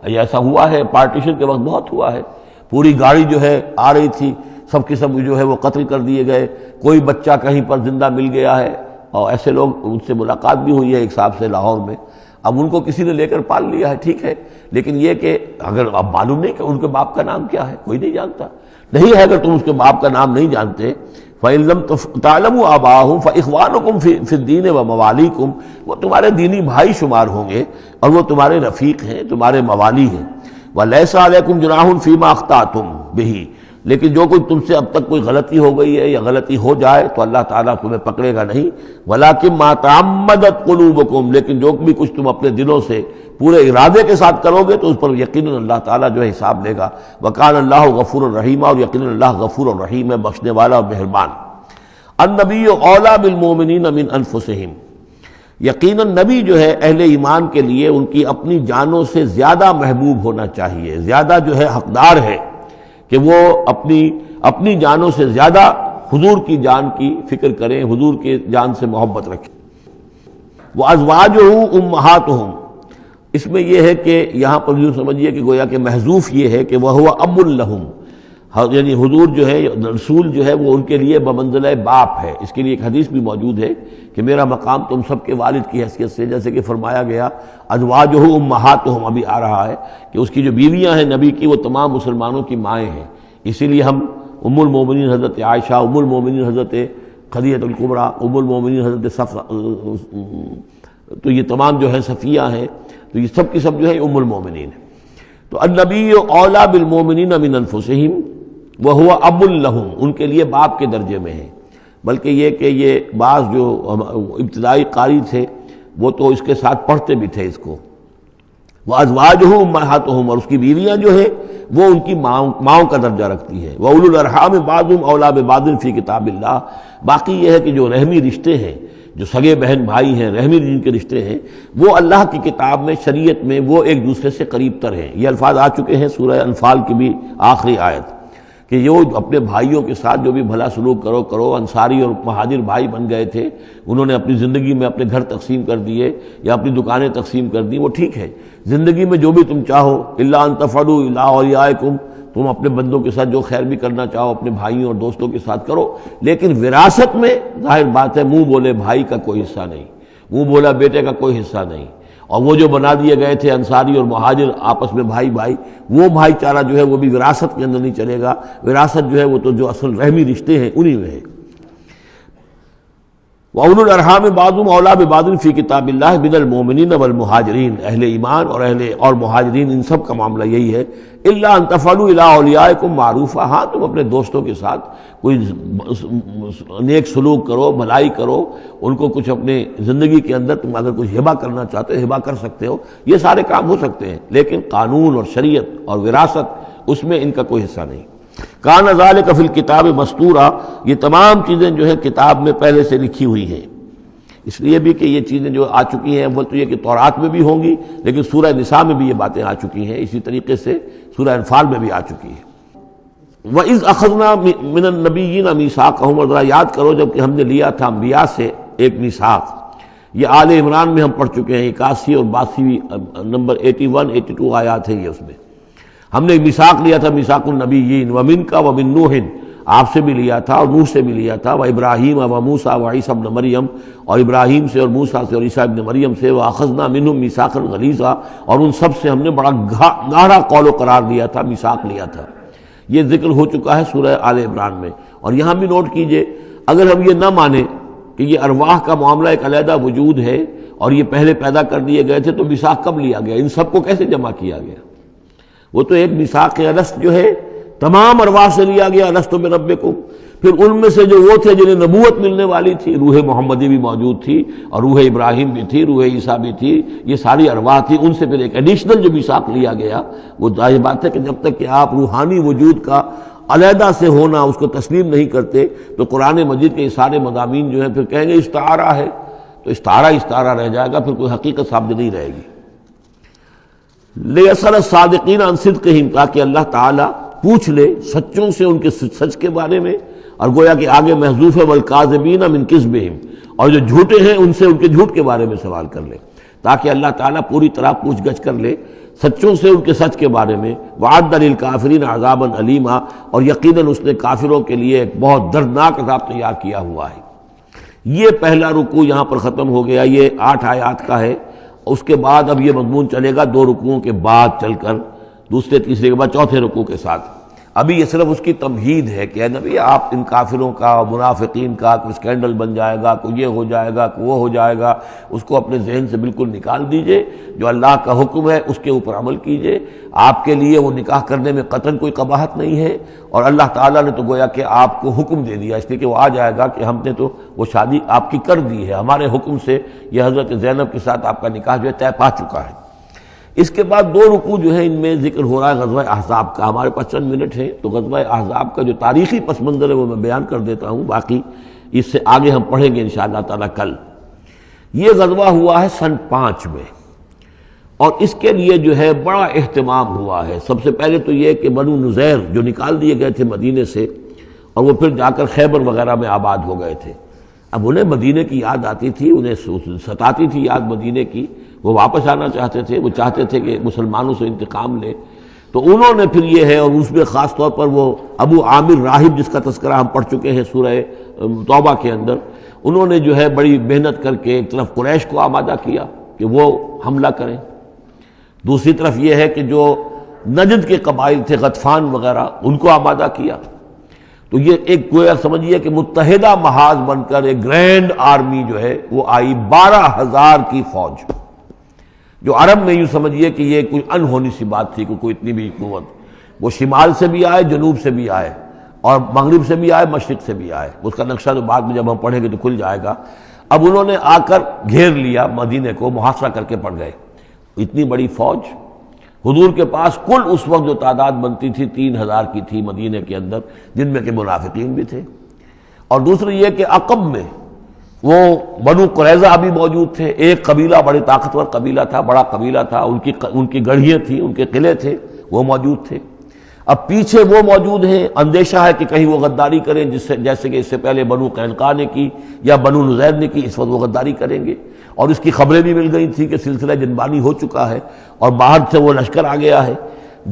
ایسا ہوا ہے، پارٹیشن کے وقت بہت ہوا ہے، پوری گاڑی جو ہے آ رہی تھی، سب کے سب جو ہے وہ قتل کر دیے گئے، کوئی بچہ کہیں پر زندہ مل گیا ہے، اور ایسے لوگ، ان سے ملاقات بھی ہوئی ہے ایک صاحب سے لاہور میں، اب ان کو کسی نے لے کر پال لیا ہے، ٹھیک ہے، لیکن یہ کہ اگر اب معلوم نہیں کہ ان کے باپ کا نام کیا ہے، کوئی نہیں جانتا، نہیں ہے، اگر تم اس کے باپ کا نام نہیں جانتے، فَإِن لَمْ تَعْلَمُوا آبَاءَهُمْ فَإِخْوَانُكُمْ فِي الدِّينِ وَمَوَالِيكُمْ، وہ تمہارے دینی بھائی شمار ہوں گے، اور وہ تمہارے رفیق ہیں، تمہارے موالی ہیں۔ وَلَيْسَ عَلَيْكُمْ جُنَاحٌ فِيمَا أَخْطَأْتُمْ بِهِ، لیکن جو کوئی تم سے اب تک کوئی غلطی ہو گئی ہے یا غلطی ہو جائے تو اللہ تعالیٰ تمہیں پکڑے گا نہیں. وَلَٰكِن مَا تَعَمَّدَتْ قُلُوبُكُمْ، لیکن جو بھی کچھ تم اپنے دلوں سے پورے ارادے کے ساتھ کرو گے تو اس پر یقیناً اللہ تعالیٰ جو ہے حساب لے گا. وَكَانَ اللَّهُ غَفُورًا رَحِيمًا، اور یقیناً اللہ غفور الرحیم ہے، بخشنے والا اور مہربان. النبی اولیٰ بالمؤمنین من انفسہم، یقیناً نبی جو ہے اہل ایمان کے لیے ان کی اپنی جانوں سے زیادہ محبوب ہونا چاہیے، زیادہ جو ہے حقدار ہے کہ وہ اپنی جانوں سے زیادہ حضور کی جان کی فکر کریں، حضور کی جان سے محبت رکھیں. وَأَزْوَاجُهُ أُمَّهَاتُهُمْ، اس میں یہ ہے کہ یہاں پر یوں سمجھیے کہ گویا کہ محذوف یہ ہے کہ وَهُوَ أَبٌ لَهُمْ، یعنی حضور جو ہے رسول جو ہے وہ ان کے لیے بمنزلہ باپ ہے. اس کے لیے ایک حدیث بھی موجود ہے کہ میرا مقام تم سب کے والد کی حیثیت سے، جیسے کہ فرمایا گیا ازواجہ امہاتہم، ابھی آ رہا ہے کہ اس کی جو بیویاں ہیں نبی کی وہ تمام مسلمانوں کی مائیں ہیں. اسی لیے ہم ام المومنین حضرت عائشہ، ام المومنین حضرت خدیجہ الکبریٰ، ام المومنین حضرت صفیہ، تو یہ تمام جو ہیں صفیہ ہیں، تو یہ سب کی سب جو ہے ام المومنین ہیں. تو النبی اولیٰ بالمؤمنین من انفسہم وہو اب لہم، ان کے لیے باپ کے درجے میں ہے. بلکہ یہ کہ یہ بعض جو ابتدائی قاری تھے وہ تو اس کے ساتھ پڑھتے بھی تھے اس کو. وَأَزْوَاجُهُ أُمَّهَاتُهُمْ، اور اس کی بیویاں جو ہے وہ ان کی ماؤں کا درجہ رکھتی ہیں. وَأُولُو الْأَرْحَامِ بَعْضُهُمْ أَوْلَىٰ بِبَعْضٍ فِي كِتَابِ اللَّهِ، باقی یہ ہے کہ جو رحمی رشتے ہیں، جو سگے بہن بھائی ہیں، رحمی جن کے رشتے ہیں، وہ اللہ کی کتاب میں، شریعت میں وہ ایک دوسرے سے قریب تر ہیں. یہ الفاظ آ چکے ہیں سورہ انفال کی بھی آخری آیت کہ یہ اپنے بھائیوں کے ساتھ جو بھی بھلا سلوک کرو. انصاری اور مہاجر بھائی بن گئے تھے، انہوں نے اپنی زندگی میں اپنے گھر تقسیم کر دیے یا اپنی دکانیں تقسیم کر دی، وہ ٹھیک ہے. زندگی میں جو بھی تم چاہو، الا ان تفعلوا الی اولیاءکم، تم اپنے بندوں کے ساتھ جو خیر بھی کرنا چاہو اپنے بھائیوں اور دوستوں کے ساتھ کرو. لیکن وراثت میں ظاہر بات ہے منہ بولے بھائی کا کوئی حصہ نہیں، منہ بولا بیٹے کا کوئی حصہ نہیں. اور وہ جو بنا دیے گئے تھے انصاری اور مہاجر آپس میں بھائی، وہ بھائی چارہ جو ہے وہ بھی وراثت کے اندر نہیں چلے گا. وراثت جو ہے وہ تو جو اصل رحمی رشتے ہیں انہی میں ہے. وَأُولُو الْأَرْحَامِ بَعْضُهُمْ أَوْلَىٰ بِبَعْضٍ فِي كِتَابِ اللَّهِ مِنَ الْمُؤْمِنِينَ وَالْمُهَاجِرِينَ، اہل ایمان اور مہاجرین ان سب کا معاملہ یہی ہے. إِلَّا أَن تَفْعَلُوا إِلَىٰ أَوْلِيَائِكُمْ مَعْرُوفًا، ہاں تم اپنے دوستوں کے ساتھ کوئی نیک سلوک کرو، بھلائی کرو، ان کو کچھ اپنے زندگی کے اندر تم اگر کچھ ہبہ کرنا چاہتے ہو ہبہ کر سکتے ہو. یہ سارے کام ہو سکتے ہیں، لیکن قانون اور شریعت اور وراثت اس میں ان کا کوئی حصہ نہیں. کان ذالک فی الکتاب مستورا، یہ تمام چیزیں جو ہے کتاب میں پہلے سے لکھی ہوئی ہیں. اس لیے بھی کہ یہ چیزیں جو آ چکی ہیں وہ تو یہ کہ تورات میں بھی ہوں گی، لیکن سورہ نساء میں بھی یہ باتیں آ چکی ہیں. اسی طریقے سے سورہ انفال میں بھی آ چکی ہے. وَإِذْ أَخَذْنَا مِنَ النَّبِيِّينَ مِيثَاقَهُمْ، اور ذرا یاد کرو جب کہ ہم نے لیا تھا انبیاء سے ایک میثاق. یہ آل عمران میں ہم پڑھ چکے ہیں، 81 اور 82 نمبر 81 82 آیات ہیں یہ. اس میں ہم نے میثاق لیا تھا، میثاق النبیین، ومنک ومن نوح، آپ سے بھی لیا تھا اور نوح سے بھی لیا تھا، وابراہیم وموسیٰ وعیسیٰ ابن مریم، اور ابراہیم سے اور موسیٰ سے اور عیسیٰ ابن مریم سے، واخذنا منہم میثاقا غلیظا، اور ان سب سے ہم نے بڑا گہرا قول و قرار لیا تھا، میثاق لیا تھا. یہ ذکر ہو چکا ہے سورہ آل عمران میں. اور یہاں بھی نوٹ کیجئے، اگر ہم یہ نہ مانیں کہ یہ ارواح کا معاملہ ایک علیحدہ وجود ہے اور یہ پہلے پیدا کر دیے گئے تھے، تو میثاق کب لیا گیا؟ ان سب کو کیسے جمع کیا گیا؟ وہ تو ایک میثاق الست جو ہے تمام ارواح سے لیا گیا، الست بربکم. پھر ان میں سے جو وہ تھے جنہیں نبوت ملنے والی تھی، روح محمدی بھی موجود تھی اور روح ابراہیم بھی تھی، روح عیسیٰ بھی تھی، یہ ساری ارواح تھی. ان سے پھر ایک ایڈیشنل جو میثاق لیا گیا، وہ ظاہر بات ہے کہ جب تک کہ آپ روحانی وجود کا علیحدہ سے ہونا اس کو تسلیم نہیں کرتے تو قرآن مجید کے یہ سارے مضامین جو ہیں پھر کہیں گے استعارہ ہے، تو استعارہ رہ جائے گا، پھر کوئی حقیقت ثابت نہیں رہے گی. لِيَسْأَلَ الصَّادِقِينَ عَنْ صِدْقِهِمْ، تاکہ اللہ تعالیٰ پوچھ لے سچوں سے ان کے سچ کے بارے میں. اور گویا کہ آگے محذوف ہے وَالْكَاذِبِينَ مِنْ كِذْبِهِمْ، اور جو جھوٹے ہیں ان سے ان کے جھوٹ کے بارے میں سوال کر لے، تاکہ اللہ تعالیٰ پوری طرح پوچھ گچھ کر لے سچوں سے ان کے سچ کے بارے میں. وَعَدَّ لِلْكَافِرِينَ عَذَابًا أَلِيمًا، اور یقیناً اس نے کافروں کے لیے ایک بہت دردناک عذاب تیار کیا ہوا ہے. یہ پہلا رکوع یہاں پر ختم ہو گیا، یہ 8 آیات کا ہے. اس کے بعد اب یہ مضمون چلے گا 2 رکوعوں کے بعد چل کر، دوسرے تیسرے کے بعد چوتھے رکوع کے ساتھ. ابھی یہ صرف اس کی تمہید ہے کہ اے نبی آپ ان کافروں کا منافقین کا کوئی اسکینڈل بن جائے گا، کوئی یہ ہو جائے گا، کوئی وہ ہو جائے گا، اس کو اپنے ذہن سے بالکل نکال دیجئے، جو اللہ کا حکم ہے اس کے اوپر عمل کیجئے۔ آپ کے لیے وہ نکاح کرنے میں قطعاً کوئی قباحت نہیں ہے، اور اللہ تعالیٰ نے تو گویا کہ آپ کو حکم دے دیا، اس لیے کہ وہ آ جائے گا کہ ہم نے تو وہ شادی آپ کی کر دی ہے، ہمارے حکم سے یہ حضرت زینب کے ساتھ آپ کا نکاح جو ہے طے پا چکا ہے۔ اس کے بعد 2 رکوع جو ہے ان میں ذکر ہو رہا ہے غزوہ احزاب کا۔ ہمارے پاس چند منٹ ہیں تو غزوہ احزاب کا جو تاریخی پس منظر ہے وہ میں بیان کر دیتا ہوں، باقی اس سے آگے ہم پڑھیں گے انشاءاللہ تعالیٰ کل۔ یہ غزوہ ہوا ہے سن 5 میں، اور اس کے لیے جو ہے بڑا اہتمام ہوا ہے۔ سب سے پہلے تو یہ کہ بنو نذیر جو نکال دیے گئے تھے مدینے سے، اور وہ پھر جا کر خیبر وغیرہ میں آباد ہو گئے تھے، اب انہیں مدینے کی یاد آتی تھی، انہیں ستاتی تھی یاد مدینے کی، وہ واپس آنا چاہتے تھے، وہ چاہتے تھے کہ مسلمانوں سے انتقام لیں۔ تو انہوں نے پھر یہ ہے، اور اس میں خاص طور پر وہ ابو عامر راہب جس کا تذکرہ ہم پڑھ چکے ہیں سورہ توبہ کے اندر، انہوں نے جو ہے بڑی محنت کر کے ایک طرف قریش کو آمادہ کیا کہ وہ حملہ کریں، دوسری طرف یہ ہے کہ جو نجد کے قبائل تھے غطفان وغیرہ ان کو آمادہ کیا۔ تو یہ ایک گویا سمجھیے کہ متحدہ محاذ بن کر ایک گرینڈ آرمی جو ہے وہ آئی، 12,000 کی فوج، جو عرب میں یوں سمجھیے کہ یہ کوئی انہونی سی بات تھی کہ کوئی اتنی بھی قوت، وہ شمال سے بھی آئے، جنوب سے بھی آئے، اور مغرب سے بھی آئے، مشرق سے بھی آئے۔ اس کا نقشہ تو بعد میں جب ہم پڑھیں گے تو کھل جائے گا۔ اب انہوں نے آ کر گھیر لیا مدینے کو، محاصرہ کر کے پڑ گئے۔ اتنی بڑی فوج حضور کے پاس کل اس وقت جو تعداد بنتی تھی 3,000 کی تھی مدینے کے اندر، جن میں کہ منافقین بھی تھے، اور دوسری یہ کہ عقب میں وہ بنو قریظہ بھی موجود تھے، ایک قبیلہ بڑے طاقتور قبیلہ تھا، بڑا قبیلہ تھا، ان کی گڑھیاں تھیں، ان کے قلعے تھے، وہ موجود تھے۔ اب پیچھے وہ موجود ہیں، اندیشہ ہے کہ کہیں وہ غداری کریں، جیسے کہ اس سے پہلے بنو قینقاع نے کی یا بنو نذیر نے کی، اس وقت وہ غداری کریں گے، اور اس کی خبریں بھی مل گئی تھی کہ سلسلہ جنبانی ہو چکا ہے اور باہر سے وہ لشکر آ گیا ہے۔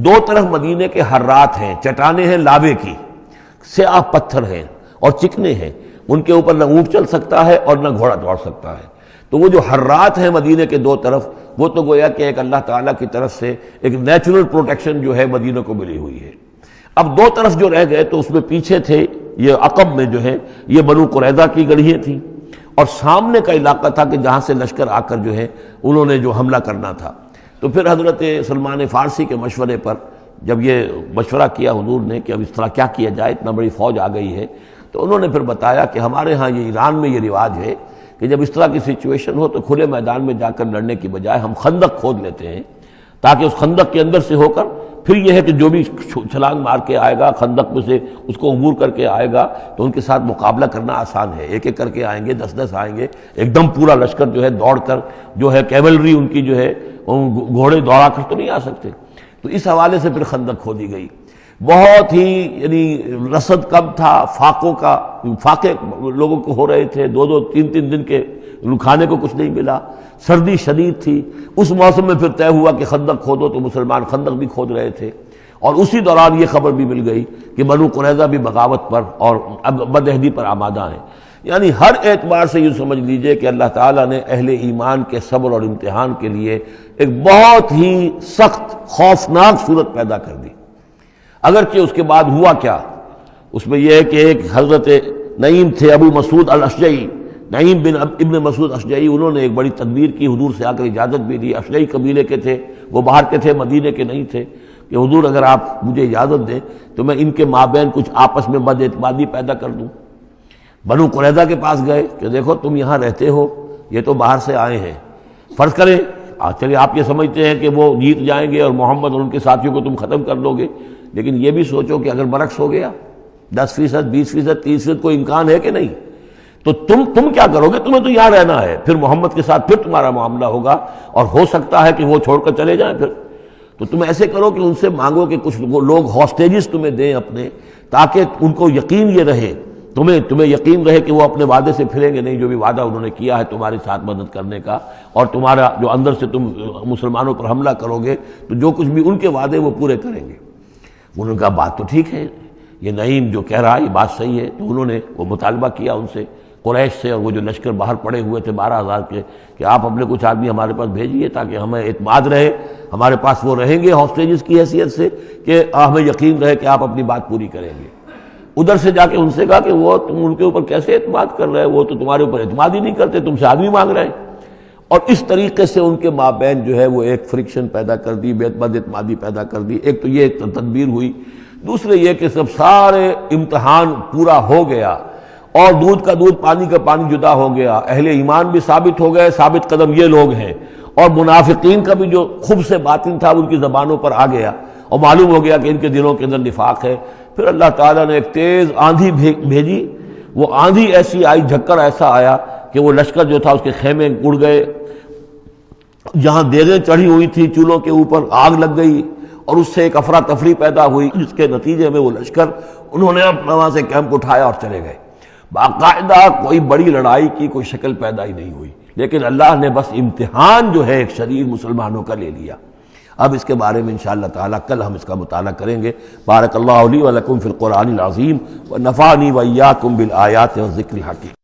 2 طرف مدینے کے حرات ہیں، چٹانیں ہیں لاوے کی، سیاہ پتھر ہیں اور چکنے ہیں، ان کے اوپر نہ اونٹ چل سکتا ہے اور نہ گھوڑا دوڑ سکتا ہے۔ تو وہ جو حرات ہیں مدینے کے 2 طرف، وہ تو گویا کہ ایک اللہ تعالیٰ کی طرف سے ایک نیچرل پروٹیکشن جو ہے مدینہ کو ملی ہوئی ہے۔ اب 2 طرف جو رہ گئے تو اس میں پیچھے تھے یہ عقب میں جو ہے یہ بنو قریظہ کی گڑھیاں تھیں، اور سامنے کا علاقہ تھا کہ جہاں سے لشکر آ کر جو ہے انہوں نے جو حملہ کرنا تھا۔ تو پھر حضرت سلمان فارسی کے مشورے پر جب یہ مشورہ کیا حضور نے کہ اب اس طرح کیا کیا جائے، اتنا بڑی فوج آ گئی ہے، تو انہوں نے پھر بتایا کہ ہمارے ہاں یہ ایران میں یہ رواج ہے کہ جب اس طرح کی سچویشن ہو تو کھلے میدان میں جا کر لڑنے کی بجائے ہم خندق کھود لیتے ہیں، تاکہ اس خندق کے اندر سے ہو کر پھر یہ ہے کہ جو بھی چھلانگ مار کے آئے گا خندق میں سے اس کو عبور کر کے آئے گا تو ان کے ساتھ مقابلہ کرنا آسان ہے، ایک ایک کر کے آئیں گے، 10-10 آئیں گے، ایک دم پورا لشکر جو ہے دوڑ کر جو ہے کیولری ان کی جو ہے گھوڑے دوڑا کر تو نہیں آ سکتے۔ تو اس حوالے سے پھر خندق کھودی گئی، بہت ہی یعنی رسد کم تھا، فاقے لوگوں کو ہو رہے تھے، 2-2 3-3 دن کے کھانے کو کچھ نہیں ملا، سردی شدید تھی۔ اس موسم میں پھر طے ہوا کہ خندق کھودو، تو مسلمان خندق بھی کھود رہے تھے، اور اسی دوران یہ خبر بھی مل گئی کہ بنو قریظہ بھی بغاوت پر اور بدعہدی پر آمادہ ہیں۔ یعنی ہر اعتبار سے یہ سمجھ لیجئے کہ اللہ تعالیٰ نے اہل ایمان کے صبر اور امتحان کے لیے ایک بہت ہی سخت خوفناک صورت پیدا کر دی۔ اگرچہ اس کے بعد ہوا کیا، اس میں یہ ہے کہ ایک حضرت نعیم تھے ابو مسعود الاشجعی، نعیم بن ابن مسعود اشجعی، انہوں نے ایک بڑی تدبیر کی، حضور سے آ کر اجازت بھی دی، اشجعی قبیلے کے تھے، وہ باہر کے تھے، مدینے کے نہیں تھے، کہ حضور اگر آپ مجھے اجازت دیں تو میں ان کے مابین کچھ آپس میں بد اعتمادی پیدا کر دوں۔ بنو قریظہ کے پاس گئے کہ دیکھو تم یہاں رہتے ہو، یہ تو باہر سے آئے ہیں، فرض کریں چلیے آپ یہ سمجھتے ہیں کہ وہ جیت جائیں گے اور محمد اور ان کے ساتھیوں کو تم ختم کر دو گے، لیکن یہ بھی سوچو کہ اگر برعکس ہو گیا 10%، 20%، 30% کوئی امکان ہے کہ نہیں، تو تم کیا کرو گے؟ تمہیں تو یہاں رہنا ہے، پھر محمد کے ساتھ پھر تمہارا معاملہ ہوگا، اور ہو سکتا ہے کہ وہ چھوڑ کر چلے جائیں پھر، تو تم ایسے کرو کہ ان سے مانگو کہ کچھ لوگ ہاسٹیجز تمہیں دیں اپنے، تاکہ ان کو یقین یہ رہے، تمہیں یقین رہے کہ وہ اپنے وعدے سے پھریں گے نہیں، جو بھی وعدہ انہوں نے کیا ہے تمہارے ساتھ مدد کرنے کا، اور تمہارا جو اندر سے تم مسلمانوں پر حملہ کرو گے تو جو کچھ بھی ان کے وعدے وہ پورے کریں گے۔ انہوں نے کہا بات تو ٹھیک ہے، یہ نعیم جو کہہ رہا ہے یہ بات صحیح ہے، تو انہوں نے وہ مطالبہ کیا ان سے، قریش سے، اور وہ جو لشکر باہر پڑے ہوئے تھے 12,000 کے، کہ آپ اپنے کچھ آدمی ہمارے پاس بھیجیے تاکہ ہمیں اعتماد رہے، ہمارے پاس وہ رہیں گے ہاسٹیجز کی حیثیت سے کہ ہمیں یقین رہے کہ آپ اپنی بات پوری کریں گے۔ ادھر سے جا کے ان سے کہا کہ وہ تم ان کے اوپر کیسے اعتماد کر رہے، وہ تو تمہارے اوپر اعتماد ہی نہیں کرتے، تم سے آدمی مانگ رہے ہیں۔ اور اس طریقے سے ان کے مابین جو ہے وہ ایک فرکشن پیدا کر دی، بد اعتمادی پیدا کر دی۔ ایک تو یہ تدبیر ہوئی، دوسرے یہ کہ سب سارے امتحان پورا ہو گیا اور دودھ کا دودھ پانی کا پانی جدا ہو گیا، اہل ایمان بھی ثابت ہو گئے، ثابت قدم یہ لوگ ہیں، اور منافقین کا بھی جو خبث باطن تھا ان کی زبانوں پر آ گیا اور معلوم ہو گیا کہ ان کے دلوں کے اندر نفاق ہے۔ پھر اللہ تعالیٰ نے ایک تیز آندھی بھیجی، وہ آندھی ایسی آئی، جھکڑ ایسا آیا کہ وہ لشکر جو تھا اس کے خیمے اڑ گئے، جہاں دیگیں چڑھی ہوئی تھی چولہوں کے اوپر آگ لگ گئی، اور اس سے ایک افراتفری پیدا ہوئی، جس کے نتیجے میں وہ لشکر انہوں نے اپنا وہاں سے کیمپ اٹھایا اور چلے گئے۔ باقاعدہ کوئی بڑی لڑائی کی کوئی شکل پیدا ہی نہیں ہوئی، لیکن اللہ نے بس امتحان جو ہے ایک شریر مسلمانوں کا لے لیا۔ اب اس کے بارے میں انشاءاللہ تعالیٰ کل ہم اس کا مطالعہ کریں گے۔ بارک اللہ لی و لکم فی القرآن العظیم ونفعنی وإیاکم بالآیات والذکر الحکیم۔